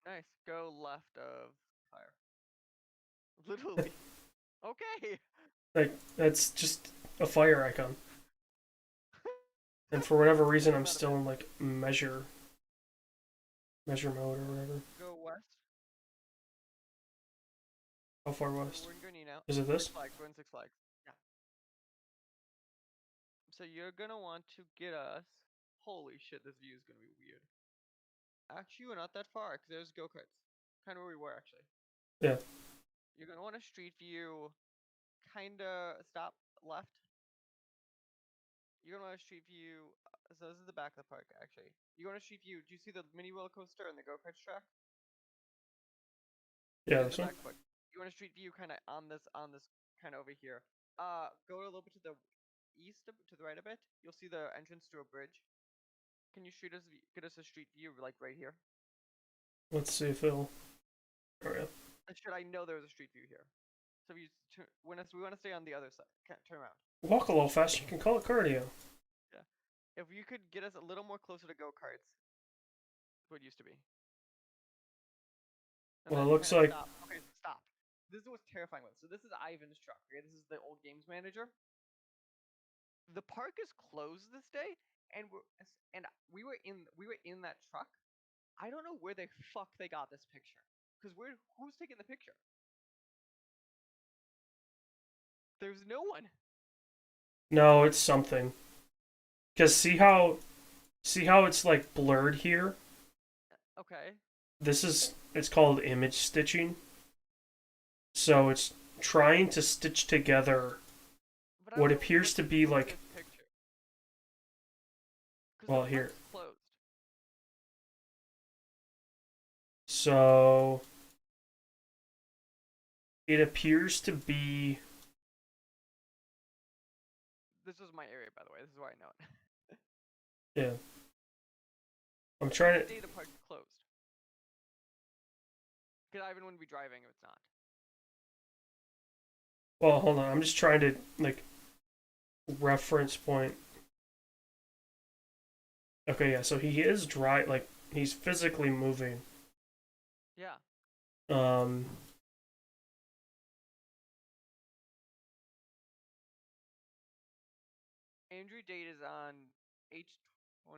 Nice. Go left of fire. Literally. Okay. Like, that's just a fire icon. And for whatever reason, I'm Not a still bad. in like measure mode or whatever. Go west. How far So west? we're in Gurney now. Is it Six this? Flags. We're in Six Flags. Yeah. So you're gonna want to get us. Holy shit! This view is gonna be weird. Actually, we're not that far because there's go karts. Kind of where we were actually. Yeah. You're gonna want a street view. Kinda stop left. You're gonna want a street view. So this is the back of the park actually. You want a street view. Do you see the mini roller coaster and the go karts track? Yeah, There's the this one? back foot. You want a street view kind of on this kind of over here. Go a little bit to the east, to the right a bit. You'll see the entrance to a bridge. Can you get us a street view like right here? Let's see if it'll. Oh, yeah. Should I know there was a street view here? So we want to stay on the other side. Can't turn around. Walk a little fast, you can call it cardio. Yeah. If you could get us a little more closer to go karts, what it used to be. And Well, it then looks kind of like. stop. Okay, stop. This is what's terrifying with it. So this is Ivan's truck. Okay, this is the old games manager. The park is closed this day, and we were in that truck. I don't know where the fuck they got this picture. Cause who's taking the picture? There's no one. No, it's something. Because see how it's like blurred here? Okay, This is. It's called image stitching. So it's trying to stitch together but I what don't know appears what's to be with like. this picture. Cause the Well, here. park's closed. So it appears to be. This was my area, by the way. This is where I know it. Yeah. I'm trying to. Today the park's closed. Cause Ivan wouldn't be driving if it's not. Well, hold on. I'm just trying to like reference point. Okay, yeah. So he is dry. Like he's physically moving. Yeah. Um. Andrew date is on H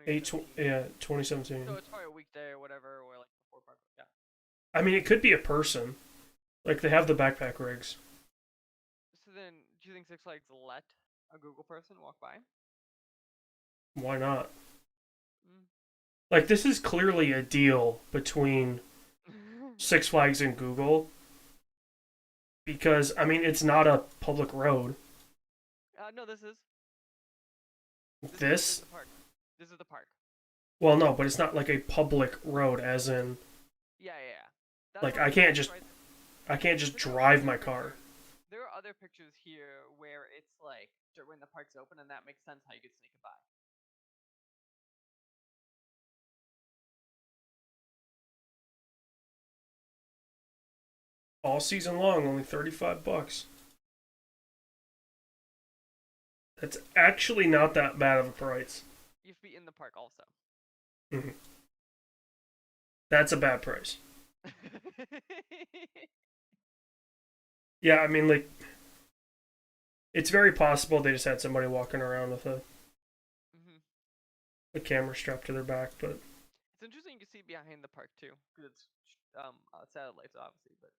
8 2017. yeah 2017. So it's probably a weekday or whatever, or like before park. Yeah. I mean, it could be a person. Like they have the backpack rigs. So then, do you think Six Flags let a Google person walk by? Why not? Mm. Like this is clearly a deal between Six Flags and Google because I mean it's not a public road. No, this is. This is This the park. This is the park. well no, but it's not like a public road as in Yeah. That's like what I'm saying, right? I can't just There are drive other my car. There are other pictures here where it's like when the park's open, and that makes sense how you could sneak it by. All season long, only $35. That's actually not that bad of a price. You have to be in the park also. Mm-hmm. That's a bad price. Yeah, I mean, like, it's very possible they just had somebody walking around with hmm a camera strapped to their back, but It's interesting you can see behind the park too, because it's satellites obviously, but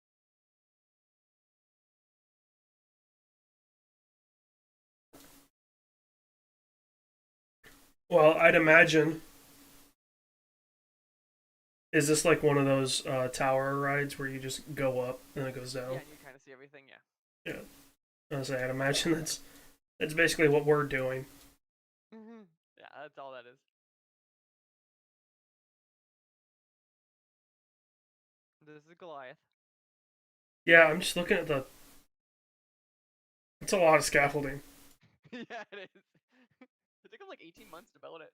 well, I'd imagine. Is this like one of those tower rides where you just go up and it goes yeah, down? and you kind of see everything. Yeah. Yeah, I was say I'd imagine that's basically what we're doing. Yeah, that's all that is. This is Goliath. Yeah, I'm just looking at the. It's a lot of scaffolding. Yeah, it is. It took him like 18 months to build it.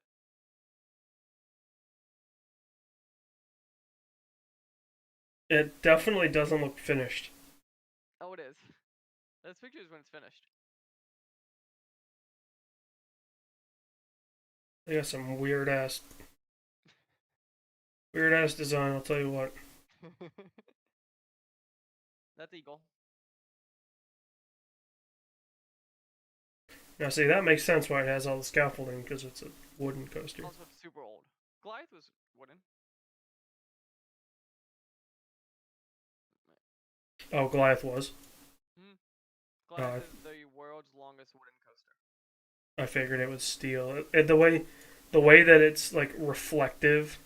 It definitely doesn't look finished. Oh, it is. This picture is when it's finished. They got some weird ass design. I'll tell you what. That's Eagle. Now, see, that makes sense why it has all the scaffolding because it's a wooden coaster. Also super old. Goliath was wooden. Oh, Goliath was. Hmm. Goliath Uh, is the world's longest wooden coaster. I figured it was steel. The way that it's like reflective,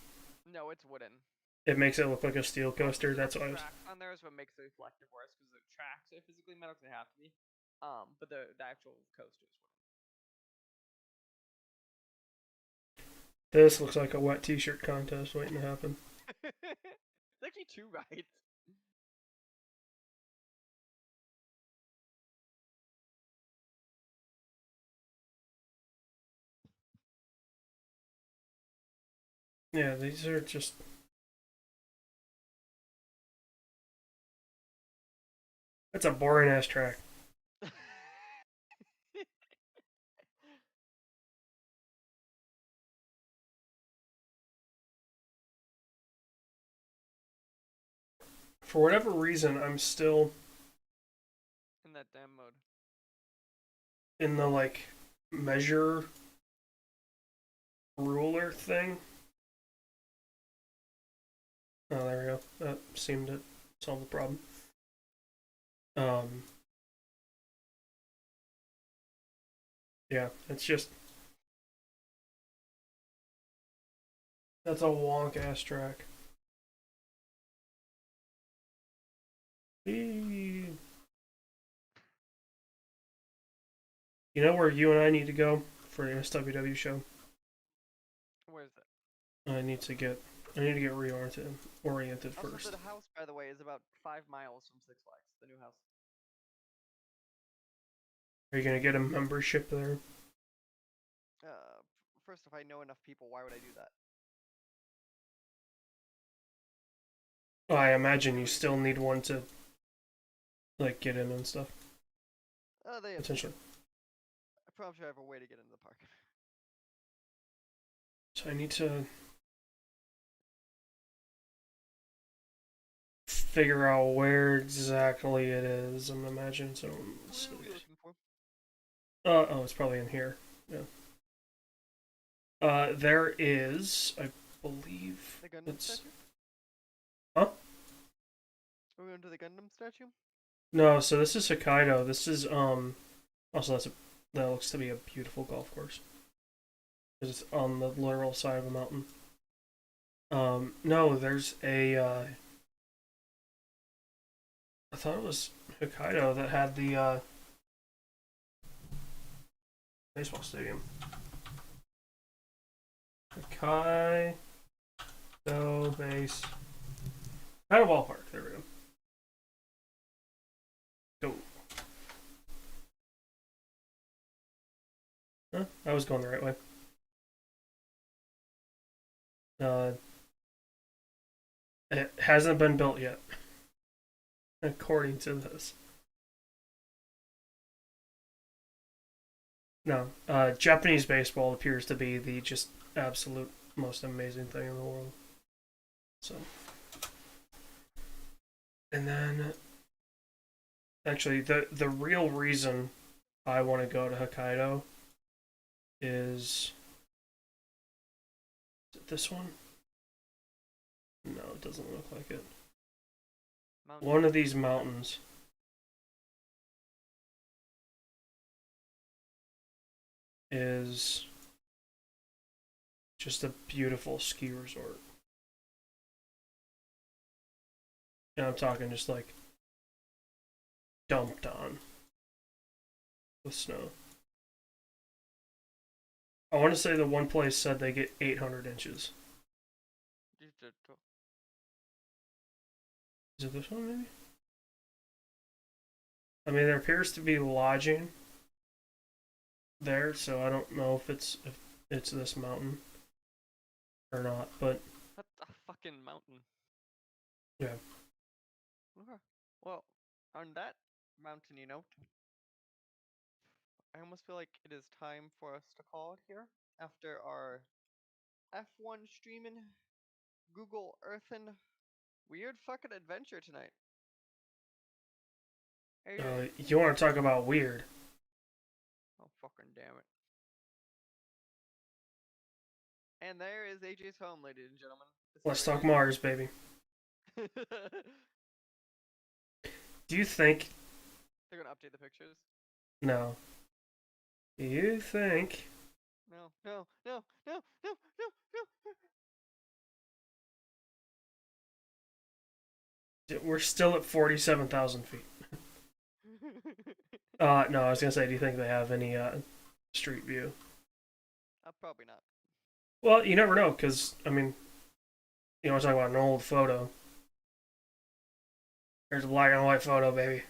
No, it's wooden. it makes it look like a steel Also, coaster. some of That's the why I was. tracks on there is what makes the reflective worse because the tracks are physically metal 'cause they have to be. But the actual coaster is This looks like a wet T-shirt contest waiting to happen. wooden. It's actually two rides. Yeah, these are just. That's a boring ass track. For whatever reason, I'm still In that damn mode. in the like measure ruler thing. Oh, there we go. That seemed to solve the problem. Um, yeah, it's just that's a wonk ass track. You know where you and I need to go for the SWW show? Where is it? I need to get oriented Also, first. the house, by the way, is about 5 miles from Six Flags. The new house. Are you gonna get a membership there? First, if I know enough people, why would I do that? Oh, I imagine you still need one to like get in and stuff. They have. Potentially. I probably should have a way to get into the park. So I need to figure out where exactly it is. I'm imagining so. What are we looking for? Oh, it's probably in here. Yeah. There is, I believe. The Gundam statue? Huh? Are we going to the Gundam statue? No, so this is Hokkaido. This is Also, that looks to be a beautiful golf course. It's on the literal side of a mountain. No, there's I thought it was Hokkaido that had the baseball stadium. Hokkaido base. Kind of ballpark. There we go. Go. Huh? I was going the right way. Uh, it hasn't been built yet, according to this. No, Japanese baseball appears to be the just absolute most amazing thing in the world. So, and then actually, the real reason I want to go to Hokkaido is it this one? No, it doesn't look like it. Mountain One of Dew. these mountains is just a beautiful ski resort. And I'm talking just like dumped on with snow. I want to say the one place said they get 800 inches. Is it this one, maybe? I mean, there appears to be lodging there, so I don't know if it's this mountain or not. But What the fucking mountain? yeah, Okay. Well, on that mountainy note, I almost feel like it is time for us to call it here after our F1 streaming, Google Earthin' weird fucking adventure tonight. AJ. you want to talk about weird? Oh, fucking damn it. And there is AJ's home, ladies and gentlemen. Let's talk Mars, baby. They're Do you think? gonna update the pictures. No. Do you think No, no, no, no, no, no, we're still at 47,000 feet? no. No, I was gonna say, do you think they have any street view? Probably not. Well, you never know, because I mean, you know, we're talking about an old photo. There's a black and white photo, baby.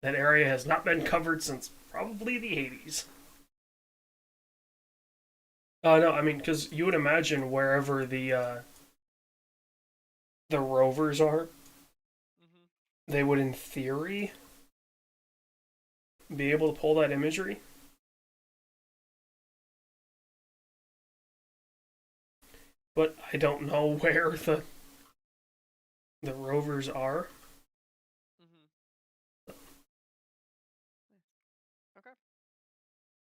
That area has not been covered since probably the 80s. No, I mean, because you would imagine wherever the rovers are, Mm-hmm. they would, in theory, be able to pull that imagery. But I don't know where the rovers are. Mm-hmm. Okay.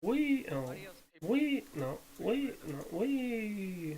We oh, Adios, people. we no we no we